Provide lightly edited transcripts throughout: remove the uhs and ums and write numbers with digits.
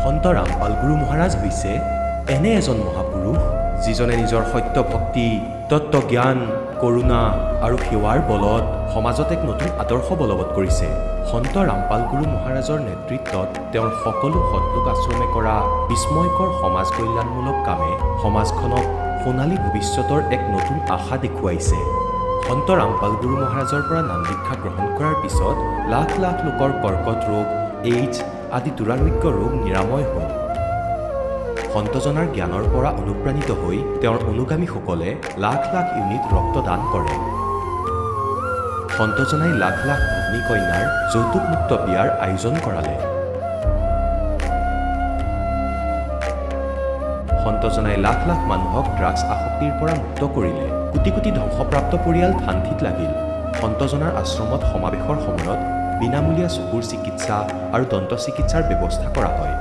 সন্ত ৰামপাল গুৰু মহাৰাজ হৈছে এনে এজন মহাপুৰুষ যিজনে নিজৰ সত্য ভক্তি, তত্ত্বজ্ঞান, কৰোণা আৰু সেৱাৰ বলত সমাজত এক নতুন আদৰ্শ বলবৎ কৰিছে। সন্ত ৰামপাল গুৰু মহাৰাজৰ নেতৃত্বত তেওঁৰ সকলো সৎলোক আশ্ৰমে কৰা বিস্ময়কৰ সমাজ কল্যাণমূলক কামে সমাজখনক সোণালী ভৱিষ্যতৰ এক নতুন আশা দেখুৱাইছে। সন্ত ৰামপাল গুৰু মহাৰাজৰ পৰা নাম দীক্ষা গ্ৰহণ কৰাৰ পিছত লাখ লাখ লোকৰ কৰ্কট ৰোগ, এইডছ আদি দুৰাৰোগ্য ৰোগ নিৰাময় হ'ল। সন্তজনাৰ জ্ঞানৰ পৰা অনুপ্ৰাণিত হৈ তেওঁৰ অনুগামীসকলে লাখ লাখ ইউনিট ৰক্তদান কৰে। সন্তজনাই লাখ লাখ ভগ্নী কন্যাৰ যৌতুকমুক্ত বিয়াৰ আয়োজন কৰালে। সন্তজনাই লাখ লাখ মানুহক ড্ৰাগছ আসক্তিৰ পৰা মুক্ত কৰিলে। কোটি কোটি ধ্বংসপ্ৰাপ্ত পৰিয়াল শান্তিত লাগিল। সন্তজনাৰ আশ্ৰমত সমাৱেশৰ সময়ত বিনামূলীয়া চকুৰ চিকিৎসা আৰু দন্ত চিকিৎসাৰ ব্যৱস্থা কৰা হয়।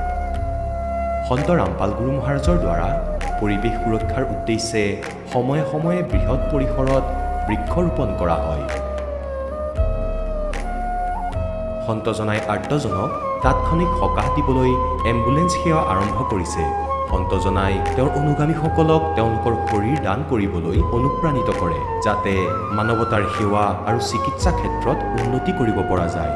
সন্ত ৰামপাল গুৰু মহাৰাজৰ দ্বাৰা পৰিৱেশ সুৰক্ষাৰ উদ্দেশ্যে সময়ে সময়ে বৃহৎ পৰিসৰত বৃক্ষৰোপণ কৰা হয়। সন্তজনাই আৰ্তজনক তাৎক্ষণিক সকাহ দিবলৈ এম্বুলেন্স সেৱা আৰম্ভ কৰিছে। সন্তজনাই তেওঁৰ অনুগামীসকলক তেওঁলোকৰ শৰীৰ দান কৰিবলৈ অনুপ্ৰাণিত কৰে, যাতে মানৱতাৰ সেৱা আৰু চিকিৎসা ক্ষেত্ৰত উন্নতি কৰিব পৰা যায়।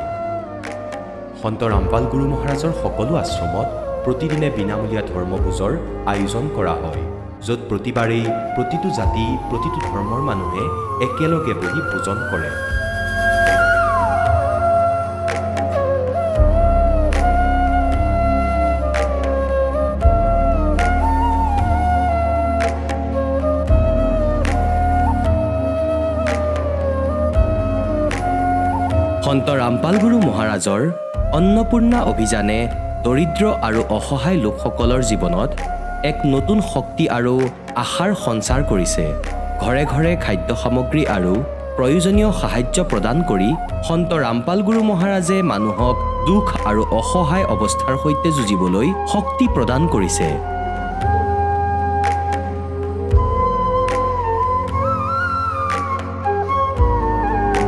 সন্ত ৰামপাল গুৰু মহাৰাজৰ সকলো আশ্ৰমত প্ৰতিদিনে বিনামূলীয়া ধৰ্মভোজৰ আয়োজন কৰা হয়, য'ত প্ৰতিবাৰেই প্ৰতিটো জাতি, প্ৰতিটো ধৰ্মৰ মানুহে একেলগে বহি ভোজন কৰে। সন্ত ৰামপাল গুৰু মহাৰাজৰ অন্নপূৰ্ণা অভিযানে দৰিদ্ৰ আৰু অসহায় লোকসকলৰ জীৱনত এক নতুন শক্তি আৰু আশাৰ সঞ্চাৰ কৰিছে। ঘৰে ঘৰে খাদ্য সামগ্ৰী আৰু প্ৰয়োজনীয় সাহায্য প্ৰদান কৰি সন্ত ৰামপাল গুৰু মহাৰাজে মানুহক দুখ আৰু অসহায় অৱস্থাৰ সৈতে যুঁজিবলৈ শক্তি প্ৰদান কৰিছে।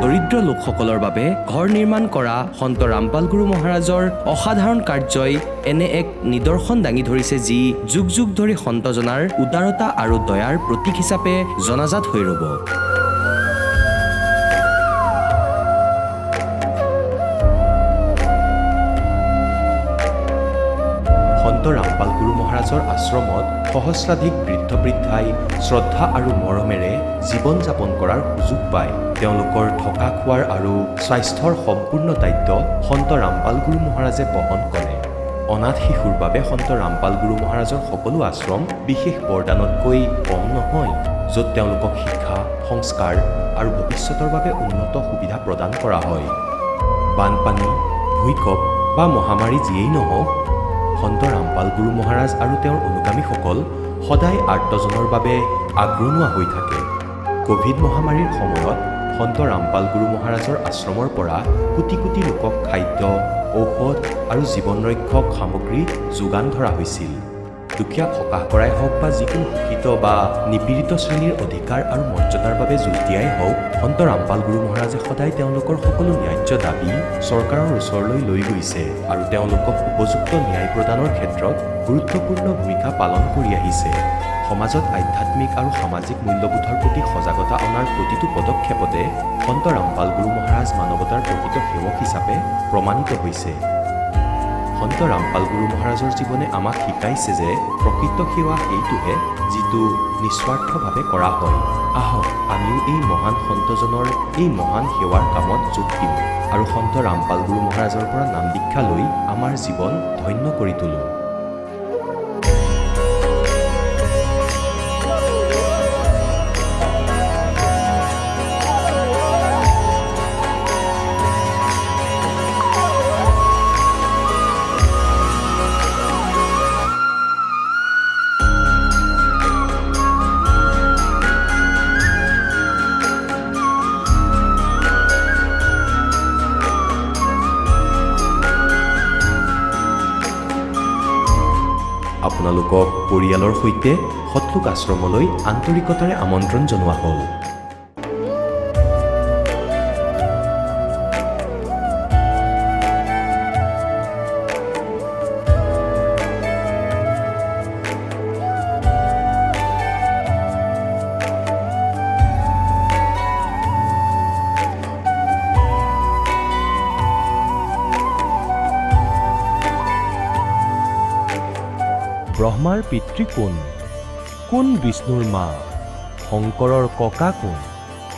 দৰিদ্ৰ লোকসকলৰ বাবে ঘৰ নিৰ্মাণ কৰা সন্ত ৰামপাল গুৰু মহাৰাজৰ অসাধাৰণ কাৰ্যই এনে এক নিদৰ্শন দাঙি ধৰিছে, যি যুগ যুগ ধৰি সন্তজনাৰ উদাৰতা আৰু দয়াৰ প্ৰতীক হিচাপে জনাজাত হৈ ৰ'ব। সন্ত ৰামপাল গুৰু মহাৰাজৰ আশ্ৰমত সহস্ৰাধিক বৃদ্ধ বৃদ্ধাই শ্ৰদ্ধা আৰু মৰমেৰে জীৱন যাপন কৰাৰ সুযোগ পায়। তেওঁলোকৰ থকা খোৱাৰ আৰু স্বাস্থ্যৰ সম্পূৰ্ণ দায়িত্ব সন্ত ৰামপাল গুৰু মহাৰাজে বহন কৰে। অনাথ শিশুৰ বাবে সন্ত ৰামপাল গুৰু মহাৰাজৰ সকলো আশ্ৰম বিশেষ বৰদানতকৈ কম নহয়, য'ত তেওঁলোকক শিক্ষা, সংস্কাৰ আৰু ভৱিষ্যতৰ বাবে উন্নত সুবিধা প্ৰদান কৰা হয়। বানপানী, ভূঁইকঁপ বা মহামাৰী যিয়েই নহওক, সন্ত ৰামপাল গুৰু মহাৰাজ আৰু তেওঁৰ অনুগামীসকল সদায় আৰ্তজনৰ বাবে আগৰণুৱা হৈ থাকে। ক'ভিড মহামাৰীৰ সময়ত সন্ত ৰামপাল গুৰু মহাৰাজৰ আশ্ৰমৰ পৰা কোটি কোটি লোকক খাদ্য, ঔষধ আৰু জীৱন ৰক্ষক সামগ্ৰী যোগান ধৰা হৈছিল। দুখীয়াক সকাহ কৰাই হওক বা যিকোনো শোষিত বা নিপীড়িত শ্ৰেণীৰ অধিকাৰ আৰু মৰ্যাদাৰ বাবে যুঁজ দিয়াই হওক, সন্ত ৰামপাল গুৰু মহাৰাজে সদায় তেওঁলোকৰ সকলো ন্যায্য দাবী চৰকাৰৰ ওচৰলৈ লৈ গৈছে আৰু তেওঁলোকক উপযুক্ত ন্যায় প্ৰদানৰ ক্ষেত্ৰত গুৰুত্বপূৰ্ণ ভূমিকা পালন কৰি আহিছে। সমাজত আধ্যাত্মিক আৰু সামাজিক মূল্যবোধৰ প্ৰতি সজাগতা অনাৰ প্ৰতিটো পদক্ষেপতে সন্ত ৰামপাল গুৰু মহাৰাজ মানৱতাৰ প্ৰকৃত সেৱক হিচাপে প্ৰমাণিত হৈছে। সন্ত ৰামপাল গুৰু মহাৰাজৰ জীৱনে আমাক শিকাইছে যে প্ৰকৃত সেৱা সেইটোহে যিটো নিস্বাৰ্থভাৱে কৰা হয়। আহক আমিও এই মহান সন্তজনৰ এই মহান সেৱাৰ কামত যোগ দিওঁ আৰু সন্ত ৰামপাল গুৰু মহাৰাজৰ পৰা নাম দীক্ষা লৈ আমাৰ জীৱন ধন্য কৰি তোলোঁ। আপোনালোকক পৰিয়ালৰ সৈতে সৎলোক আশ্ৰমলৈ আন্তৰিকতাৰে আমন্ত্ৰণ জনোৱা হ'ল। ব্ৰহ্মাৰ পিতৃ কোন? কোন বিষ্ণুৰ মা? শংকৰৰ ককা কোন?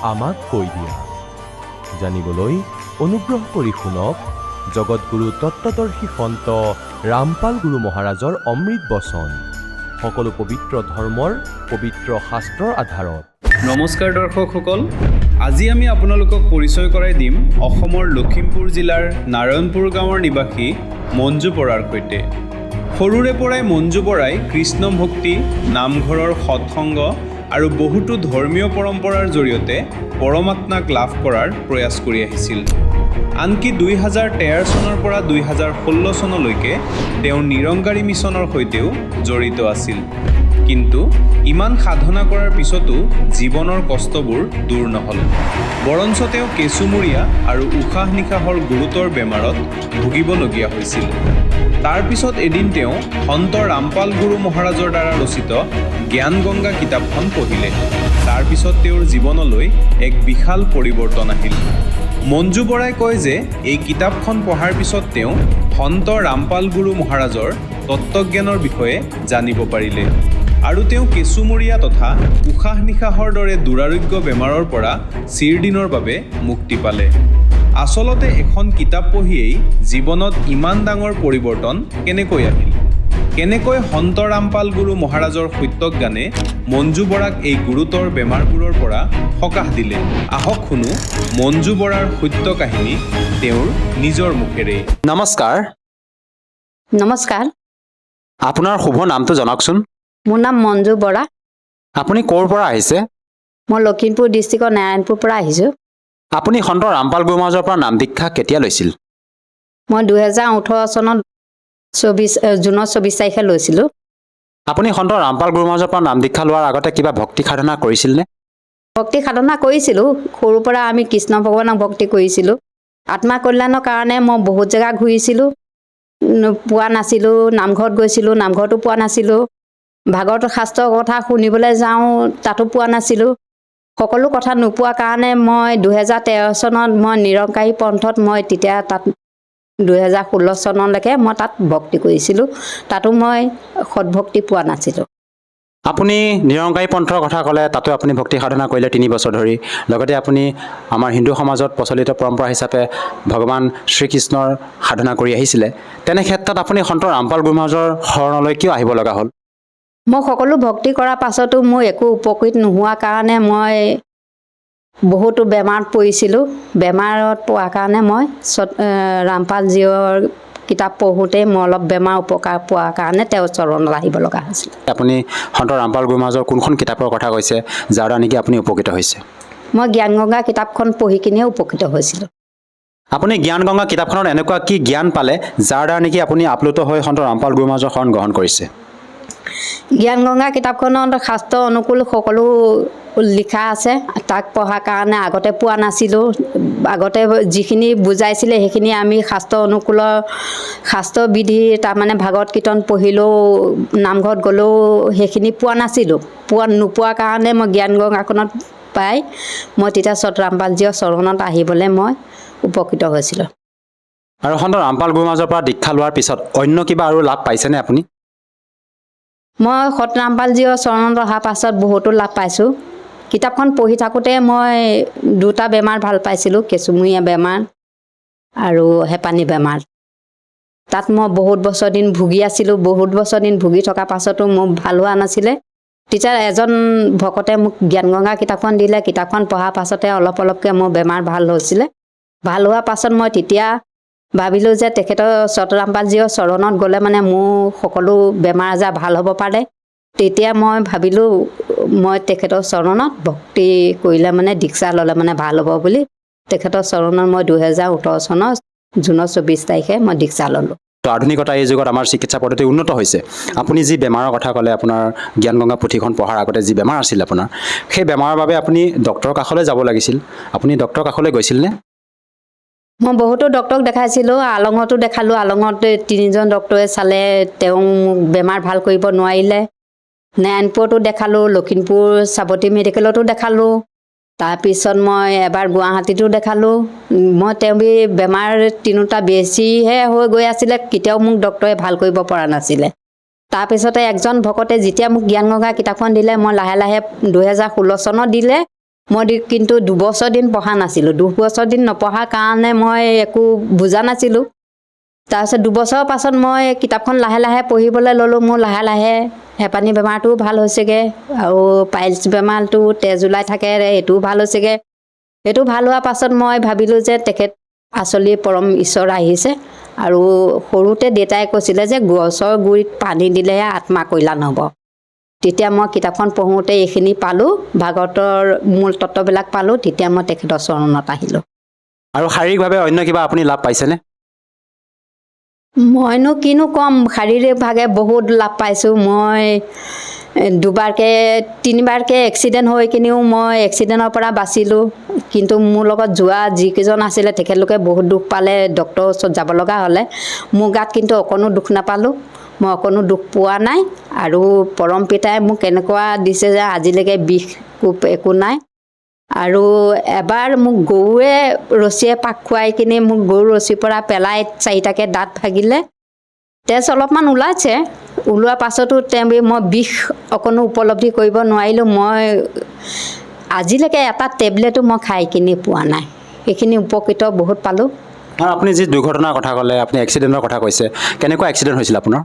আমাক কৈ দিয়া। জানিবলৈ অনুগ্ৰহ কৰি শুনক জগতগুৰু তত্ত্বদৰ্শী সন্ত ৰামপাল গুৰু মহাৰাজৰ অমৃত বচন, সকলো পবিত্ৰ ধৰ্মৰ পবিত্ৰ শাস্ত্ৰৰ আধাৰত। নমস্কাৰ দৰ্শকসকল, আজি আমি আপোনালোকক পৰিচয় কৰাই দিম অসমৰ লখিমপুৰ জিলাৰ নাৰায়ণপুৰ গাঁৱৰ নিবাসী মঞ্জু বৰাৰ সৈতে। সৰুৰে পৰাই মঞ্জু বৰাই কৃষ্ণ ভক্তি, নামঘৰৰ সৎসংগ আৰু বহুতো ধৰ্মীয় পৰম্পৰাৰ জৰিয়তে পৰমাত্মাক লাভ কৰাৰ প্ৰয়াস কৰি আহিছিল। আনকি 2013 চনৰ পৰা 2016 চনলৈকে তেওঁ নিৰংকাৰী মিছনৰ সৈতেও জড়িত আছিল। কিন্তু ইমান সাধনা কৰাৰ পিছতো জীৱনৰ কষ্টবোৰ দূৰ নহ'ল। বৰঞ্চ তেওঁ কেঁচুমূৰীয়া আৰু উশাহ নিশাহৰ গুৰুতৰ বেমাৰত ভুগিবলগীয়া হৈছিল। তাৰ পিছত এদিন তেওঁ সন্ত ৰামপাল গুৰু মহাৰাজৰ দ্বাৰা ৰচিত জ্ঞান গংগা কিতাপখন পঢ়িলে। তাৰ পিছত তেওঁৰ জীৱনলৈ এক বিশাল পৰিৱৰ্তন আহিল। মঞ্জু বৰাই কয় যে এই কিতাপখন পঢ়াৰ পিছত তেওঁ সন্ত ৰামপাল গুৰু মহাৰাজৰ তত্ত্বজ্ঞানৰ বিষয়ে জানিব পাৰিলে আৰু তেওঁ কেঁচুমূৰীয়া তথা উশাহ নিশাহৰ দৰে দুৰাৰোগ্য বেমাৰৰ পৰা চিৰদিনৰ বাবে মুক্তি পালে। আচলতে এখন কিতাপ পঢ়িয়েই জীৱনত ইমান ডাঙৰ পৰিৱৰ্তন কেনেকৈ আহিল? কেনেকৈ সন্ত ৰামপাল গুৰু মহাৰাজৰ সত্যজ্ঞানে মঞ্জু বৰাক এই গুৰুতৰ বেমাৰবোৰৰ পৰা সকাহ দিলে? আহক শুনো মঞ্জু বৰাৰ সত্য কাহিনী তেওঁৰ নিজৰ মুখেৰে। নমস্কাৰ। নমস্কাৰ, আপোনাৰ শুভ নামটো জনাওকচোন। মোৰ নাম মঞ্জু বৰা। আপুনি ক'ৰ পৰা আহিছে? মই লখিমপুৰ ডিষ্ট্ৰিক্টৰ নাৰায়ণপুৰ পৰা আহিছোঁ। আপুনি সন্ত ৰামপাল গুৰু মহাৰাজৰ পৰা নাম দীক্ষা কেতিয়া লৈছিল? মই 2018 চনত জুনৰ 24 তাৰিখে লৈছিলোঁ। আপুনি সন্ত ৰামপাল গুৰু মহাৰাজৰ পৰা নাম দীক্ষা লোৱাৰ আগতে কিবা ভক্তি সাধনা কৰিছিলনে? ভক্তি সাধনা কৰিছিলোঁ। সৰুৰ পৰা আমি কৃষ্ণ ভগৱানক ভক্তি কৰিছিলোঁ। আত্মা কল্যাণৰ কাৰণে মই বহুত জেগা ঘূৰিছিলোঁ, পোৱা নাছিলোঁ। নামঘৰত গৈছিলোঁ, নামঘৰতো পোৱা নাছিলোঁ। ভাগৱত শাস্ত্ৰৰ কথা শুনিবলৈ যাওঁ, তাতো পোৱা নাছিলোঁ। সকলো কথা নোপোৱা কাৰণে মই 2013 চনত মই নিৰংকাৰী পন্থত মই তেতিয়া তাত 2016 চনলৈকে মই তাত ভক্তি কৰিছিলোঁ। তাতো মই সৎভক্তি পোৱা নাছিলোঁ। আপুনি নিৰংকাৰী পন্থৰ কথা ক'লে, তাতো আপুনি ভক্তি সাধনা কৰিলে 3 বছৰ ধৰি। লগতে আপুনি আমাৰ হিন্দু সমাজত প্ৰচলিত পৰম্পৰা হিচাপে ভগৱান শ্ৰীকৃষ্ণৰ সাধনা কৰি আহিছিলে। তেনে ক্ষেত্ৰত আপুনি সন্ত ৰামপাল গুৰু মহাৰাজৰ শৰণলৈ কিয় আহিব লগা হ'ল? মই সকলো ভক্তি কৰাৰ পাছতো মোৰ একো উপকৃত নোহোৱাৰ কাৰণে মই বহুতো বেমাৰত পৰিছিলোঁ। বেমাৰত পোৱাৰ কাৰণে মই ৰামপালজীৰ কিতাপ পঢ়োঁতে মই অলপ বেমাৰ উপকাৰ পোৱাৰ কাৰণে তেওঁৰ চৰণত আহিব লগা হৈছিল। আপুনি সন্ত ৰামপাল গুৰু মহাৰাজৰ কোনখন কিতাপৰ কথা কৈছে যাৰ দ্বাৰা নেকি আপুনি উপকৃত হৈছে? মই জ্ঞান গংগা কিতাপখন পঢ়ি কিনিয়ে উপকৃত হৈছিলোঁ। আপুনি জ্ঞান গংগা কিতাপখনত এনেকুৱা কি জ্ঞান পালে যাৰ দ্বাৰা নেকি আপুনি আপ্লুত হৈ সন্ত ৰামপাল গুৰু মহাৰাজৰ শৰণ গ্ৰহণ কৰিছে? জ্ঞান গংগা কিতাপখনত শাস্ত্ৰ অনুকূল সকলো লিখা আছে। তাক পঢ়াৰ কাৰণে আগতে পোৱা নাছিলোঁ। আগতে যিখিনি বুজাইছিলে সেইখিনি আমি শাস্ত্ৰ অনুকূলৰ শাস্ত্ৰবিধি তাৰমানে ভাগৱত কীৰ্তন পঢ়িলেও, নামঘৰত গ'লেও সেইখিনি পোৱা নাছিলোঁ। নোপোৱাৰ কাৰণে মই জ্ঞান গংগাখনত পাই মই তেতিয়া ৰামপালজীৰ চৰণত আহিবলৈ মই উপকৃত হৈছিলোঁ। আৰু সন্ত ৰামপাল গুৰু মহাৰাজৰ পৰা দীক্ষা লোৱাৰ পিছত অন্য কিবা আৰু লাভ পাইছেনে আপুনি? মই সত ৰামপালজীৰ চৰণত অহাৰ পাছত বহুতো লাভ পাইছোঁ। কিতাপখন পঢ়ি থাকোঁতে মই 2টা বেমাৰ ভাল পাইছিলোঁ, কেঁচুমূৰীয়া বেমাৰ আৰু হেঁপানী বেমাৰ। তাত মই বহুত বছৰ দিন ভুগি আছিলোঁ। বহুত বছৰ দিন ভুগি থকাৰ পাছতো মোৰ ভাল হোৱা নাছিলে। তেতিয়া এজন ভকতে মোক জ্ঞান গংগা কিতাপখন দিলে। কিতাপখন পঢ়াৰ পাছতে অলপ অলপকৈ মোৰ বেমাৰ ভাল হৈছিলে। ভাল হোৱাৰ পাছত মই তেতিয়া ভাবিলোঁ যে তেখেতৰ ৰামপালজীৰ চৰণত গ'লে মানে মোৰ সকলো বেমাৰ আজাৰ ভাল হ'ব পাৰে। তেতিয়া মই ভাবিলোঁ মই তেখেতৰ চৰণত ভক্তি কৰিলে মানে দীক্ষা ল'লে মানে ভাল হ'ব বুলি তেখেতৰ চৰণত মই 2018 চনৰ জুনৰ 24 তাৰিখে মই দীক্ষা ল'লোঁ। আধুনিকতা এই যুগত আমাৰ চিকিৎসা পদ্ধতি উন্নত হৈছে। আপুনি যি বেমাৰৰ কথা ক'লে, আপোনাৰ জ্ঞান গংগা পুথিখন পঢ়াৰ আগতে যি বেমাৰ আছিল আপোনাৰ, সেই বেমাৰৰ বাবে আপুনি ডক্টৰৰ কাষলৈ যাব লাগিছিল। আপুনি ডক্টৰৰ কাষলৈ গৈছিলনে? মই বহুতো ডক্টৰক দেখাইছিলোঁ। আলঙতো দেখালোঁ। আলঙত 3জন ডক্টৰে চালে, তেওঁ মোক বেমাৰ ভাল কৰিব নোৱাৰিলে। নাৰায়ণপুৰতো দেখালোঁ, লখিমপুৰ চাবতী মেডিকেলতো দেখালোঁ। তাৰপিছত মই এবাৰ গুৱাহাটীতো দেখালোঁ। মই তেওঁ বেমাৰ 3টা বেছিহে হৈ গৈ আছিলে। কেতিয়াও মোক ডক্টৰে ভাল কৰিব পৰা নাছিলে। তাৰপিছতে একজন ভকতে যেতিয়া মোক জ্ঞান গংগা কিতাপখন দিলে, মই লাহে লাহে 2016 চনত দিলে, মই কিন্তু 2 বছৰ দিন পঢ়া নাছিলোঁ। 2 বছৰ দিন নপঢ়াৰ কাৰণে মই একো বুজা নাছিলোঁ। তাৰপিছত 2 বছৰৰ পাছত মই কিতাপখন লাহে লাহে পঢ়িবলৈ ল'লোঁ। মোৰ লাহে লাহে হেঁপানী বেমাৰটোও ভাল হৈছেগৈ, আৰু পাইলছ বেমাৰটো তেজ ওলাই থাকে, এইটোও ভাল হৈছেগৈ। সেইটো ভাল হোৱাৰ পাছত মই ভাবিলোঁ যে তেখেত আচলি পৰম ঈশ্বৰ আহিছে। আৰু সৰুতে দেউতাই কৈছিলে যে গছৰ গুৰিত পানী দিলেহে আত্মা কল্যাণ হ'ব। তেতিয়া মই কিতাপখন পঢ়োঁতে এইখিনি পালোঁ, ভাগৱতৰ মূল তত্ত্ববিলাক পালোঁ। তেতিয়া মই তেখেতৰ চৰণত আহিলোঁ। আৰু শাৰীৰিকভাৱে অন্য কিবা আপুনি লাভ পাইছেনে? মইনো কিনো ক'ম, শাৰীৰিকভাৱে বহুত লাভ পাইছোঁ। মই 3বাৰকৈ এক্সিডেণ্ট হৈ কিনিও মই এক্সিডেণ্টৰ পৰা বাচিলোঁ। কিন্তু মোৰ লগত যোৱা যিকেইজন আছিলে তেখেতলোকে বহুত দুখ পালে, ডক্টৰৰ ওচৰত যাব লগা হ'লে। মোৰ গাত কিন্তু অকণো দুখ নাপালোঁ, মই অকণো দুখ পোৱা নাই। আৰু পৰম পিতাই মোক এনেকুৱা দিছে যে আজিলৈকে বিষ কোপ একো নাই। আৰু এবাৰ মোক গৰুৱে ৰছীয়ে পাক খুৱাই কিনি মোক গৰু ৰছীৰ পৰা পেলাই 4টাকৈ দাঁত ভাগিলে, তেজ অলপমান ওলাইছে। ওলোৱাৰ পাছতো মই বিষ অকণো উপলব্ধি কৰিব নোৱাৰিলোঁ। মই আজিলৈকে এটা টেবলেটো মই খাই কিনি পোৱা নাই। সেইখিনি উপকৃত বহুত পালোঁ। আৰু আপুনি যি দুৰ্ঘটনাৰ কথা ক'লে, আপুনি এক্সিডেণ্টৰ কথা কৈছে, কেনেকুৱা এক্সিডেণ্ট হৈছিল আপোনাৰ?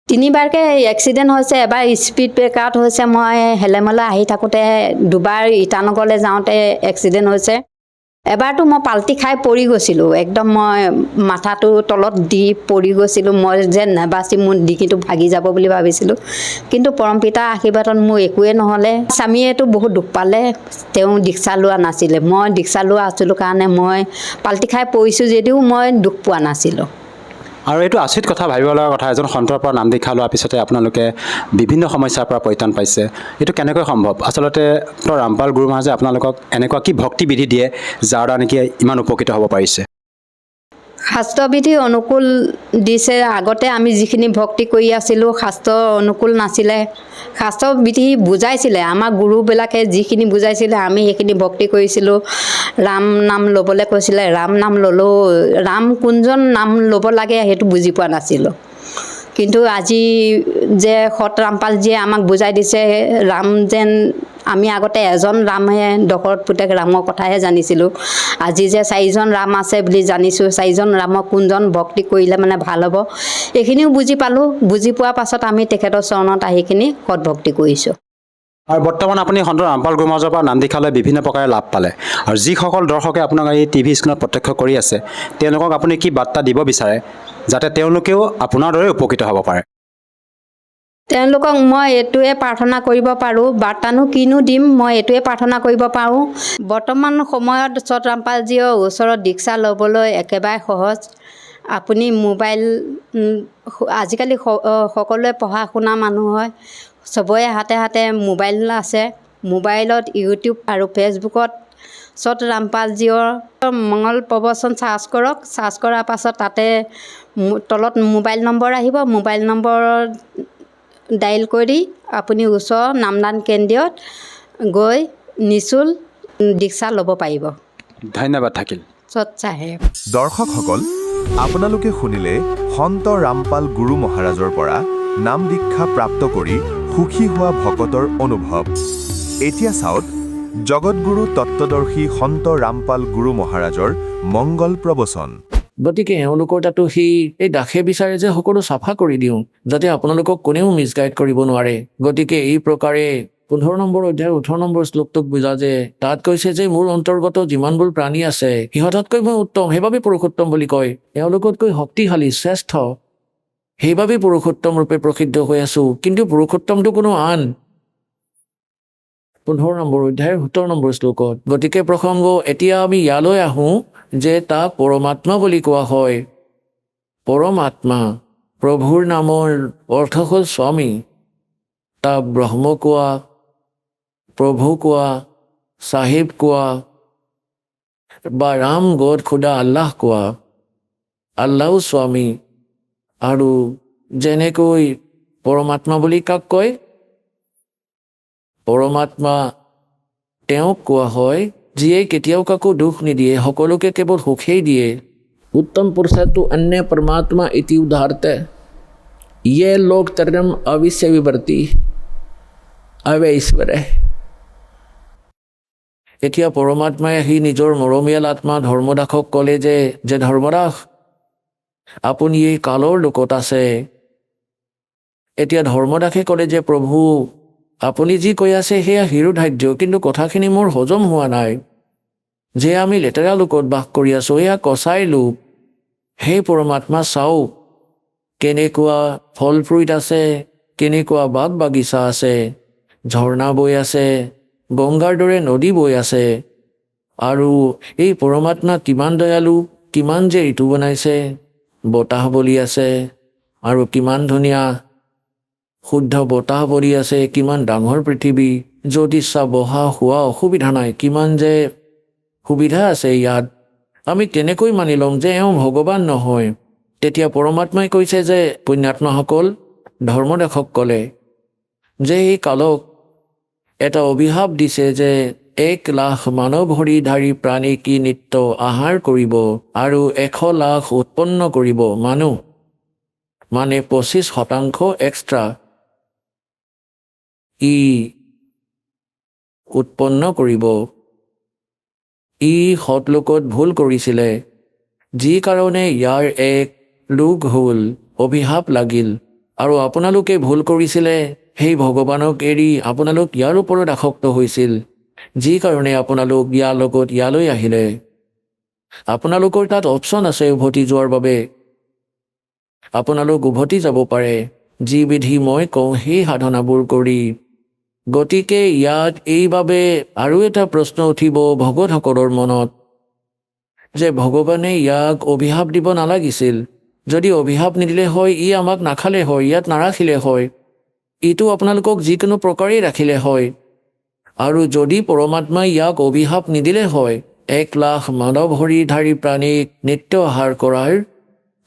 3বাৰকৈ এক্সিডেণ্ট হৈছে। এবাৰ স্পীড ব্ৰেকাৰত হৈছে, মই হেলেমলৈ আহি থাকোঁতে। 2বাৰ ইটানগৰলৈ যাওঁতে এক্সিডেণ্ট হৈছে। এবাৰতো মই পাল্টি খাই পৰি গৈছিলোঁ, একদম মই মাথাটো তলত দি পৰি গৈছিলোঁ। মই যে নেবাচি মোৰ ডিঙিটো ভাগি যাব বুলি ভাবিছিলোঁ। কিন্তু পৰমপিতাৰ আশীৰ্বাদত মোৰ একোৱে নহ'লে। স্বামীয়েতো বহুত দুখ পালে, তেওঁ দীক্ষা লোৱা নাছিলে। মই দীক্ষা লোৱা আছিলোঁ কাৰণে মই পাল্টি খাই পৰিছোঁ যদিও মই দুখ পোৱা নাছিলোঁ। আৰু এইটো আচৰিত কথা, ভাবিব লগা কথা, এজন সন্তৰ পৰা নাম দীক্ষা লোৱাৰ পিছতে আপোনালোকে বিভিন্ন সমস্যাৰ পৰা পৰিত্ৰাণ পাইছে। এইটো কেনেকৈ সম্ভৱ? আচলতে ৰামপাল গুৰু মহাৰাজে আপোনালোকক এনেকুৱা কি ভক্তিবিধি দিয়ে যাৰ দ্বাৰা নেকি ইমান উপকৃত হ'ব পাৰিছে? শাস্ত্ৰবিধি অনুকূল দিছে। আগতে আমি যিখিনি ভক্তি কৰি আছিলোঁ শাস্ত্ৰ অনুকূল নাছিলে। শাস্ত্ৰবিধি বুজাইছিলে, আমাৰ গুৰুবিলাকে যিখিনি বুজাইছিলে আমি সেইখিনি ভক্তি কৰিছিলোঁ। ৰাম নাম ল'বলৈ কৈছিলে, ৰাম নাম ল'লোঁ। ৰাম কোনজন নাম ল'ব লাগে সেইটো বুজি পোৱা নাছিলোঁ। কিন্তু আজি যে সত ৰামপালজীয়ে আমাক বুজাই দিছে, ৰাম যেন আমি আগতে এজন ৰামহে, দশৰথ পুতেক ৰামৰ কথাহে জানিছিলোঁ। আজি যে 4জন ৰাম আছে বুলি জানিছোঁ। 4জন ৰামক কোনজন ভক্তি কৰিলে মানে ভাল হ'ব, এইখিনিও বুজি পালোঁ। বুজি পোৱাৰ পাছত আমি তেখেতৰ চৰণত আহি কিনি সৎ ভক্তি কৰিছোঁ। আৰু বৰ্তমান আপুনি সন্ত ৰামপাল গুৰু মহাৰাজৰ পৰা নাম দীক্ষা লৈ বিভিন্ন প্ৰকাৰে লাভ পালে। আৰু যিসকল দৰ্শকে আপোনাক এই টিভি স্ক্ৰীণত প্ৰত্যক্ষ কৰি আছে, তেওঁলোকক আপুনি কি বাৰ্তা দিব বিচাৰে যাতে তেওঁলোকেও আপোনাৰ দৰে উপকৃত হ'ব পাৰে? তেওঁলোকক মই এইটোৱে প্ৰাৰ্থনা কৰিব পাৰোঁ, বাৰ্তানো কিনো দিম, মই এইটোৱে প্ৰাৰ্থনা কৰিব পাৰোঁ। বৰ্তমান সময়ত সত ৰামপালজীৰ ওচৰত দীক্ষা ল'বলৈ একেবাৰে সহজ। আপুনি মোবাইল, আজিকালি সকলোৱে পঢ়া শুনা মানুহ হয়, চবৰে হাতে হাতে মোবাইল আছে। মোবাইলত ইউটিউব আৰু ফেচবুকত সত ৰামপালজীৰ মংগল প্ৰবচন চাৰ্চ কৰক। চাৰ্চ কৰাৰ পাছত তাতে তলত মোবাইল নম্বৰ আহিব। মোবাইল নম্বৰ ডাইল কৰি আপুনি ওচৰৰ নামদান কেন্দ্ৰত গৈ নিঃশুল্ক দীক্ষা ল'ব পাৰিব। ধন্যবাদ থাকিল। সত চাহেব। দৰ্শকসকল, আপোনালোকে শুনিলে সন্ত ৰামপাল গুৰু মহাৰাজৰ পৰা নাম দীক্ষা প্ৰাপ্ত কৰি সুখী হোৱা ভকতৰ অনুভৱ। এতিয়া চাওক জগতগুৰু তত্ত্বদৰ্শী সন্ত ৰামপাল গুৰু মহাৰাজৰ মংগল প্ৰবচন। গতিকে এওঁলোকৰ তাতো এই দাসে বিচাৰে যে সকলো চাফা কৰি দিওঁ, যাতে আপোনালোকক কোনেও মিছগাইড কৰিব নোৱাৰে। গতিকে এই প্ৰকাৰে 15 নম্বৰ অধ্যায়ৰ 18 নম্বৰ শ্লোকটোক বুজা যে তাত কৈছে যে মোৰ অন্তৰ্গত যিমানবোৰ প্ৰাণী আছে সিহঁততকৈ মই উত্তম, সেইবাবে পুৰুষোত্তম বুলি কয়। এওঁলোকতকৈ শক্তিশালী, শ্ৰেষ্ঠ, সেইবাবে পুৰুষোত্তম ৰূপে প্ৰসিদ্ধ হৈ আছো। কিন্তু পুৰুষোত্তমটো কোনো আন। 15 নম্বৰ অধ্যায়ৰ 17 নম্বৰ শ্লোকত। গতিকে প্ৰসংগ এতিয়া আমি ইয়ালৈ আহোঁ যে তাক পৰমাত্মা বুলি কোৱা হয়। পৰমাত্মা, প্ৰভুৰ নামৰ অৰ্থ হ'ল স্বামী। তাক ব্ৰহ্ম কোৱা, প্ৰভু কোৱা, চাহিব কোৱা, বা ৰাম, গড, খুদা, আল্লাহ কোৱা। আল্লাহও স্বামী। আৰু যেনেকৈ পৰমাত্মা বুলি কাক কয়? পৰমাত্মা তেওঁক কোৱা হয় যিয়ে কেতিয়াও কাকো দুখ নিদিয়ে, সকলোকে কেৱল সুখেই দিয়ে। উত্তম পুৰুষাটো অন্য পৰমাত্মা ইতি উদাহৰতে। ये लोक तरम अविश्य विवर्ती अवे ईश्वरे। এতিয়া পৰমাত্মাই আহি নিজৰ মৰমীয়াল আত্মা ধৰ্মদাসক ক'লে যে ধৰ্মদাস আপুনি এই কালৰ লোকত আছে। এতিয়া ধৰ্মদাসে ক'লে যে প্ৰভু আপুনি যি কৈ আছে সেয়া শিৰোধাৰ্য, কিন্তু কথাখিনি মোৰ হজম হোৱা নাই। যে আমি লেতেৰা লোকত বাস কৰি আছোঁ এয়া কচাই লোক। সেই পৰমাত্মা চাওক কেনেকুৱা ফল ফ্ৰুইট আছে, কেনেকুৱা বাগ বাগিচা আছে, ঝৰ্ণা বৈ আছে, গংগাৰ দৰে নদী বৈ আছে। আৰু এই পৰমাত্মা কিমান দয়ালু, কিমান যে ঋতু বনাইছে, বতাহ বলি আছে আৰু কিমান ধুনীয়া শুদ্ধ বতাহ বলি আছে, কিমান ডাঙৰ পৃথিৱী, য'ত ইচ্ছা বহা শোৱা অসুবিধা নাই, কিমান যে সুবিধা আছে ইয়াত। আমি কেনেকৈ মানি ল'ম যে এওঁ ভগৱান নহয়? তেতিয়া পৰমাত্মাই কৈছে যে পুণ্যাত্মাসকল ধৰ্মদাসক ক'লে যে এই কালক এটা অভিশাপ দিছে যে 1,00,000 মানৱ শৰীৰধাৰী প্ৰাণী কি নিত্য আহাৰ কৰিব আৰু 100 লাখ উৎপন্ন কৰিব মানুহ, মানে 25% এক্সট্ৰা ই উৎপন্ন কৰিব। ই সৎলোকত ভুল কৰিছিলে, যি কাৰণে ইয়াৰ এক লোক হ'ল, অভিশাপ লাগিল। আৰু আপোনালোকে ভুল কৰিছিলে, সেই ভগৱানক এৰি আপোনালোক ইয়াৰ ওপৰত আসক্ত হৈছিল, যি কাৰণে আপোনালোক ইয়াৰ লগত ইয়ালৈ আহিলে। আপোনালোকৰ তাত অপশ্যন আছে উভতি যোৱাৰ বাবে। আপোনালোক উভতি যাব পাৰে যি বিধি মই কওঁ সেই সাধনাবোৰ কৰি। গতিকে ইয়াত এইবাবে আৰু এটা প্ৰশ্ন উঠিব ভকতসকলৰ মনত যে ভগৱানে ইয়াক অভিশাপ দিব নালাগিছিল। যদি অভিশাপ নিদিলে হয় ই আমাক নাখালে হয়, ইয়াত নাৰাখিলে হয়, ইটো আপোনালোকক যিকোনো প্ৰকাৰেই ৰাখিলে হয়। আৰু যদি পৰমাত্মাই ইয়াক অভিশাপ নিদিলে হয় 1,00,000 মানৱ শৰীৰধাৰী প্ৰাণীক নিত্য আহাৰ কৰাৰ,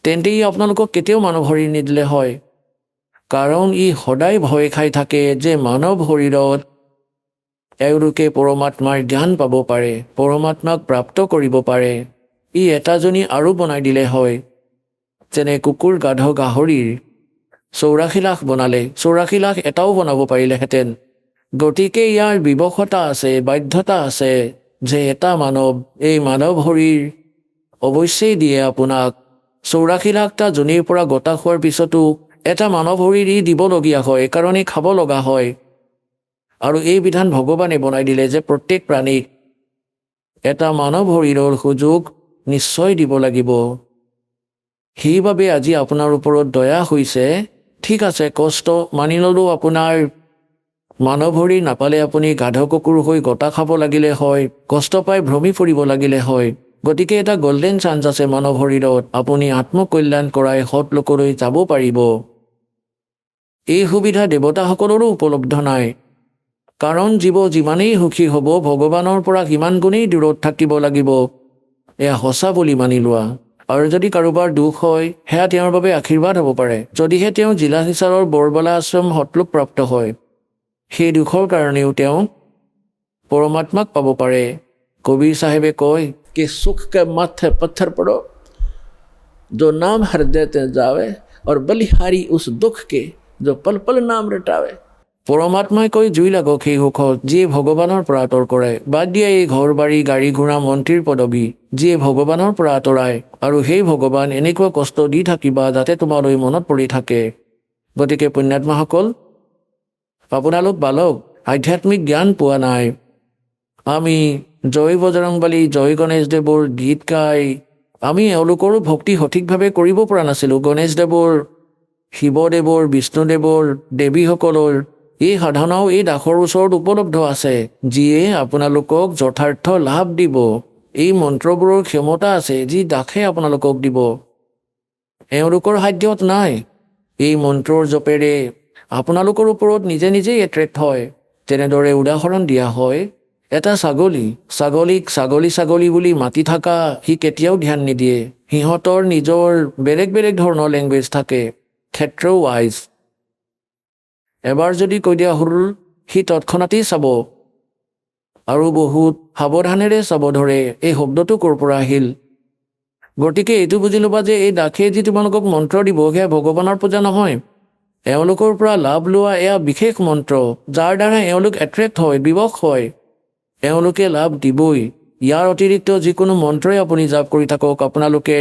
তেন্তে ই আপোনালোকক কেতিয়াও মানৱ শৰীৰ নিদিলে হয়। কাৰণ ই সদায় ভয় খাই থাকে যে মানৱ শৰীৰত এওঁলোকে পৰমাত্মাৰ জ্ঞান পাব পাৰে, পৰমাত্মাক প্ৰাপ্ত কৰিব পাৰে। ই এটাজনী আৰু বনাই দিলে হয়, যেনে কুকুৰ গাধ গাহৰিৰ 84 লাখ বনালে, 84 লাখ এটাও বনাব পাৰিলেহেঁতেন। গতিকে ইয়াৰ বিবশতা আছে, বাধ্যতা আছে যে এটা মানৱ, এই মানৱ শৰীৰ অৱশ্যেই দিয়ে আপোনাক। 84 লাখটা জনীৰ পৰা গতা খোৱাৰ পিছতো এটা মানৱ শৰীৰ ই দিবলগীয়া হয়, কাৰণ ই খাব লগা হয়। আৰু এই বিধান ভগৱানে বনাই দিলে যে প্ৰত্যেক প্ৰাণীক এটা মানৱ শৰীৰৰ সুযোগ নিশ্চয় দিব লাগিব। সেইবাবে আজি আপোনাৰ ওপৰত দয়া হৈছে। ঠিক আছে, কষ্ট মানি ল'লোঁ, আপোনাৰ মানৱ শৰীৰ নাপালে আপুনি গাধ কুকুৰ হৈ গতা খাব লাগিলে হয়, কষ্ট পাই ভ্ৰমি ফুৰিব লাগিলে হয়। গতিকে এটা গল্ডেন চান্স আছে মানৱ শৰীৰত, আপুনি আত্মকল্যাণ কৰাই সৎলোকলৈ যাব পাৰিব। এই সুবিধা দেৱতাসকলৰো উপলব্ধ নাই, কাৰণ জীৱ যিমানেই সুখী হ'ব ভগৱানৰ পৰা সিমান গুণেই দূৰত থাকিব লাগিব। এয়া সঁচা বুলি মানি লোৱা। আৰু যদি কাৰোবাৰ দুখ হয় সেয়া তেওঁৰ বাবে আশীৰ্বাদ হ'ব পাৰে, যদিহে তেওঁ জিলা হিচাৰৰ বৰবলা আশ্ৰম সৎলোক প্ৰাপ্ত হয়। সেই দুখৰ কাৰণেও তেওঁ পৰমাত্মাক পাব পাৰে। কবিৰ চাহেবে কয় कि सुख के माथे पत्थर पड़ो जो नाम हृदय ते जावे और बलिहारी उस दुख के जो पल पल नाम रटावे। পৰমাত্মাই কৈ জুই লাগক সেই সুখত যিয়ে ভগৱানৰ পৰা আঁতৰ কৰে। বাদ দিয়া এই ঘৰ বাৰী গাড়ী ঘোঁৰা মন্ত্ৰীৰ পদবী যিয়ে ভগৱানৰ পৰা আঁতৰায়, আৰু সেই ভগৱান এনেকুৱা কষ্ট দি থাকিবা যাতে তোমালৈ মনত পৰি থাকে। গতিকে পুণ্যাত্মাসকল, আপোনালোক বালক আধ্যাত্মিক জ্ঞান পোৱা নাই। আমি জয় বজৰংবলী, জয় গণেশদেৱৰ গীত গাই আমি এওঁলোকৰো ভক্তি সঠিকভাৱে কৰিব পৰা নাছিলোঁ। গণেশদেৱৰ, শিৱদেৱৰ, বিষ্ণুদেৱৰ, দেৱীসকলৰ এই সাধনাও এই দাসৰ ওচৰত উপলব্ধ আছে, যিয়ে আপোনালোকক যথাৰ্থ লাভ দিব। এই মন্ত্ৰবোৰৰ ক্ষমতা আছে যি দাসে আপোনালোকক দিব, এওঁলোকৰ সাধ্যত নাই। এই মন্ত্ৰৰ জপেৰে আপোনালোকৰ ওপৰত নিজে নিজেই এট্ৰেক্ট হয়। যেনেদৰে উদাহৰণ দিয়া হয়, এটা ছাগলীক ছাগলী বুলি মাতি থকা সি কেতিয়াও ধ্যান নিদিয়ে। সিহঁতৰ নিজৰ বেলেগ বেলেগ ধৰণৰ লেংগুৱেজ থাকে, ক্ষেত্ৰ ৱাইজ। এবাৰ যদি কৈ দিয়া হ'ল সি তৎক্ষণাতেই চাব, আৰু বহুত সাৱধানেৰে চাব ধৰে এই শব্দটো ক'ৰ পৰা আহিল। গতিকে এইটো বুজি ল'বা যে এই দাসে যি তোমালোকক মন্ত্ৰ দিব সেয়া ভগৱানৰ পূজা নহয়, এওঁলোকৰ পৰা লাভ লোৱা এয়া বিশেষ মন্ত্ৰ, যাৰ দ্বাৰা এওঁলোক এট্ৰেক্ট হয়, বিবশ হয়। এওঁলোকে লাভ দিবই। ইয়াৰ অতিৰিক্ত যিকোনো মন্ত্ৰই আপুনি জাপ কৰি থাকক, আপোনালোকে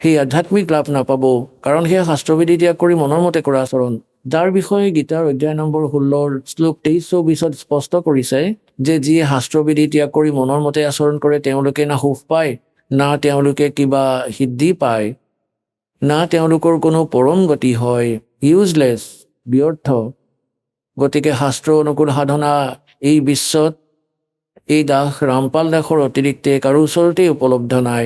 সেই আধ্যাত্মিক লাভ নাপাব, কাৰণ সেয়া শাস্ত্ৰবিধি ত্যাগ কৰি মনৰ মতে কৰা আচৰণ, যাৰ বিষয়ে গীতাৰ অধ্যায় নম্বৰ 16 শ্লোক 23-24 স্পষ্ট কৰিছে যে যিয়ে শাস্ত্ৰবিধি ত্যাগ কৰি মনৰ মতে আচৰণ কৰে তেওঁলোকে না সুখ পায়, না তেওঁলোকে কিবা সিদ্ধি পায়, না তেওঁলোকৰ কোনো পৰম গতি হয়, ইউজলেছ, ব্যৰ্থ। গতিকে শাস্ত্ৰ অনুকূল সাধনা এই বিশ্বত এই দাস ৰামপাল দাসৰ অতিৰিক্তে কাৰো ওচৰতেই উপলব্ধ নাই।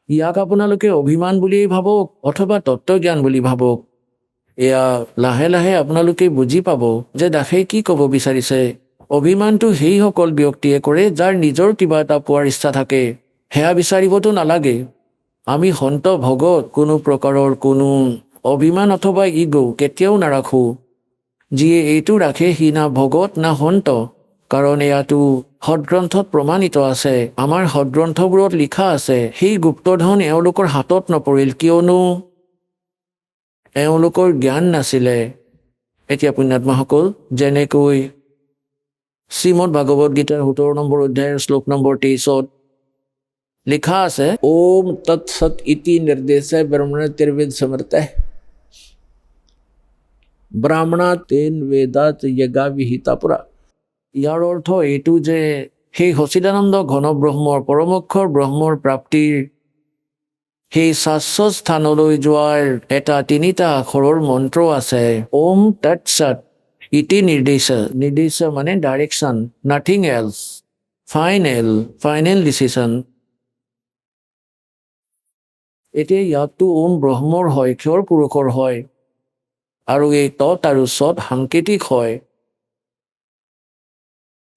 ইয়াক আপোনালোকে অভিমান বুলিয়েই ভাবক অথবা তত্ত্বজ্ঞান বুলি ভাবক, এয়া লাহে লাহে আপোনালোকে বুজি পাব যে দাসে কি ক'ব বিচাৰিছে। অভিমানটো সেইসকল ব্যক্তিয়ে কৰে যাৰ নিজৰ কিবা এটা পোৱাৰ ইচ্ছা থাকে, সেয়া বিচাৰিবতো নালাগে। আমি সন্ত ভগত কোনো প্ৰকাৰৰ কোনো অভিমান অথবা ইগ' কেতিয়াও নাৰাখোঁ। যিয়ে এইটো ৰাখে সি না ভগত না সন্ত, কাৰণ এয়াতো সদগ্ৰন্থত প্ৰমাণিত আছে। আমাৰ সদগ্ৰন্থবোৰত লিখা আছে সেই গুপ্তধন এওঁলোকৰ হাতত নপৰিল, কিয়নো এওঁলোকৰ জ্ঞান নাছিলে। এতিয়া পুণ্যাত্মাসকল, যেনেকৈ শ্ৰীমদ ভাগৱত গীতাৰ 17 নম্বৰ অধ্যায়ৰ শ্লোক নম্বৰ 23 লিখা আছে, ওম তৎসৎ ইতি নিৰ্দেশে ব্ৰহ্মণতিৰ্বেদ সমৰ্থে ব্ৰাহ্মণা তেন বেদাত যজ্ঞা বিহিতা পুৰা। ইয়াৰ অৰ্থ এইটো যে সেই সচিদানন্দ ঘন ব্ৰহ্মৰ পৰমক্ষৰ ব্ৰহ্মৰ প্ৰাপ্তিৰ সেই শাশ্বত স্থানলৈ যোৱাৰ এটা 3টা আখৰৰ মন্ত্ৰ আছে, ওম তৎসৎ ইতি নিৰ্দেশ। নিৰ্দেশ মানে direction, nothing else, final decision. এতিয়া ইয়াততো ওম ব্ৰহ্মৰ হয়, ক্ষৰ পুৰুষৰ হয়, আৰু এই তৎ আৰু সৎ সাংকেতিক হয়।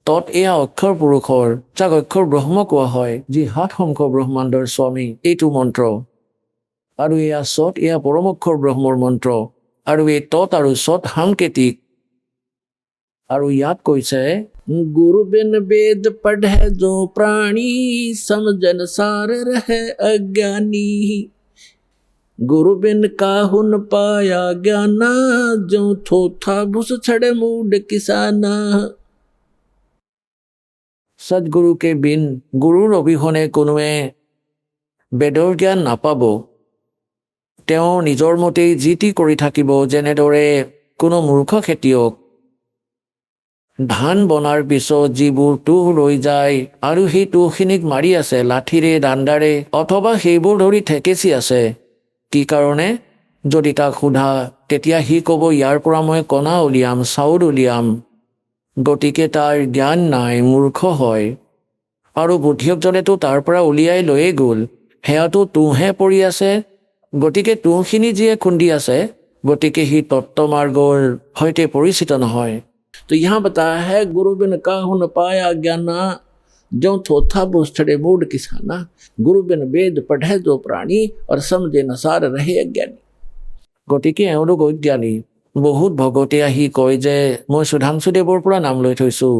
তৎ এয়া অক্ষৰ পুৰুষৰ, যাক অক্ষৰ ব্ৰহ্ম কোৱা হয়, যি 7 শংখ ব্ৰহ্মাণ্ডৰ স্বামী, এইটো মন্ত্ৰ। আৰু এয়া সৎ, এয়া পৰম অক্ষৰ ব্ৰহ্মৰ মন্ত্ৰ। আৰু এই তৎ আৰু সৎ সাংকেতিক। আৰু ইয়াত কৈছে, গুৰু বিন বেদ পঢ়ে যো প্ৰাণী, সমজন সাৰ ৰহে অজ্ঞানী। गुरु बिन काहु न पाया ज्ञाना, जो थोथा भूस छड़े मूड किसाना। সদগুৰুকে বিন, গুৰুৰ অবিহনে কোনোৱে বেদৰ জ্ঞান নাপাব। তেওঁ নিজৰ মতেই যি টি কৰি থাকিব, যেনেদৰে কোনো মূৰ্খ খেতিয়ক ধান বনাৰ পিছত যিবোৰ তুহ ৰৈ যায় আৰু সেই তুহখিনিক মাৰি আছে লাঠিৰে, দাণ্ডাৰে, অথবা সেইবোৰ ধৰি ঠেকেচি আছে। কি কাৰণে? যদি তাক সোধা তেতিয়া সি ক'ব, ইয়াৰ পৰা মই কণা উলিয়াম, চাউল উলিয়াম। গতিকে তাৰ জ্ঞান নাই, মূৰ্খ হয়। আৰু বুদ্ধিয়কজনেতো তাৰ পৰা উলিয়াই লৈয়ে গ'ল, সেয়াতো তুঁহে পৰি আছে। গতিকে তুঁহখিনি যিয়ে খুন্দি আছে, গতিকে সি তত্ত্বমাৰ্গৰ সৈতে পৰিচিত নহয়। তো यहाँ बताया है, गुरु बिन काहु न पाया ज्ञाना, जो थोथा भूस छड़े मूड किसाना। गुरु बिन वेद पढ़े जो प्राणी, और समझे न सार रहे अज्ञानी। গতিকে এওঁলোক অজ্ঞানী। বহুত ভকতে আহি কয় যে মই সুধাংশুদেৱৰ পৰা নাম লৈ থৈছোঁ,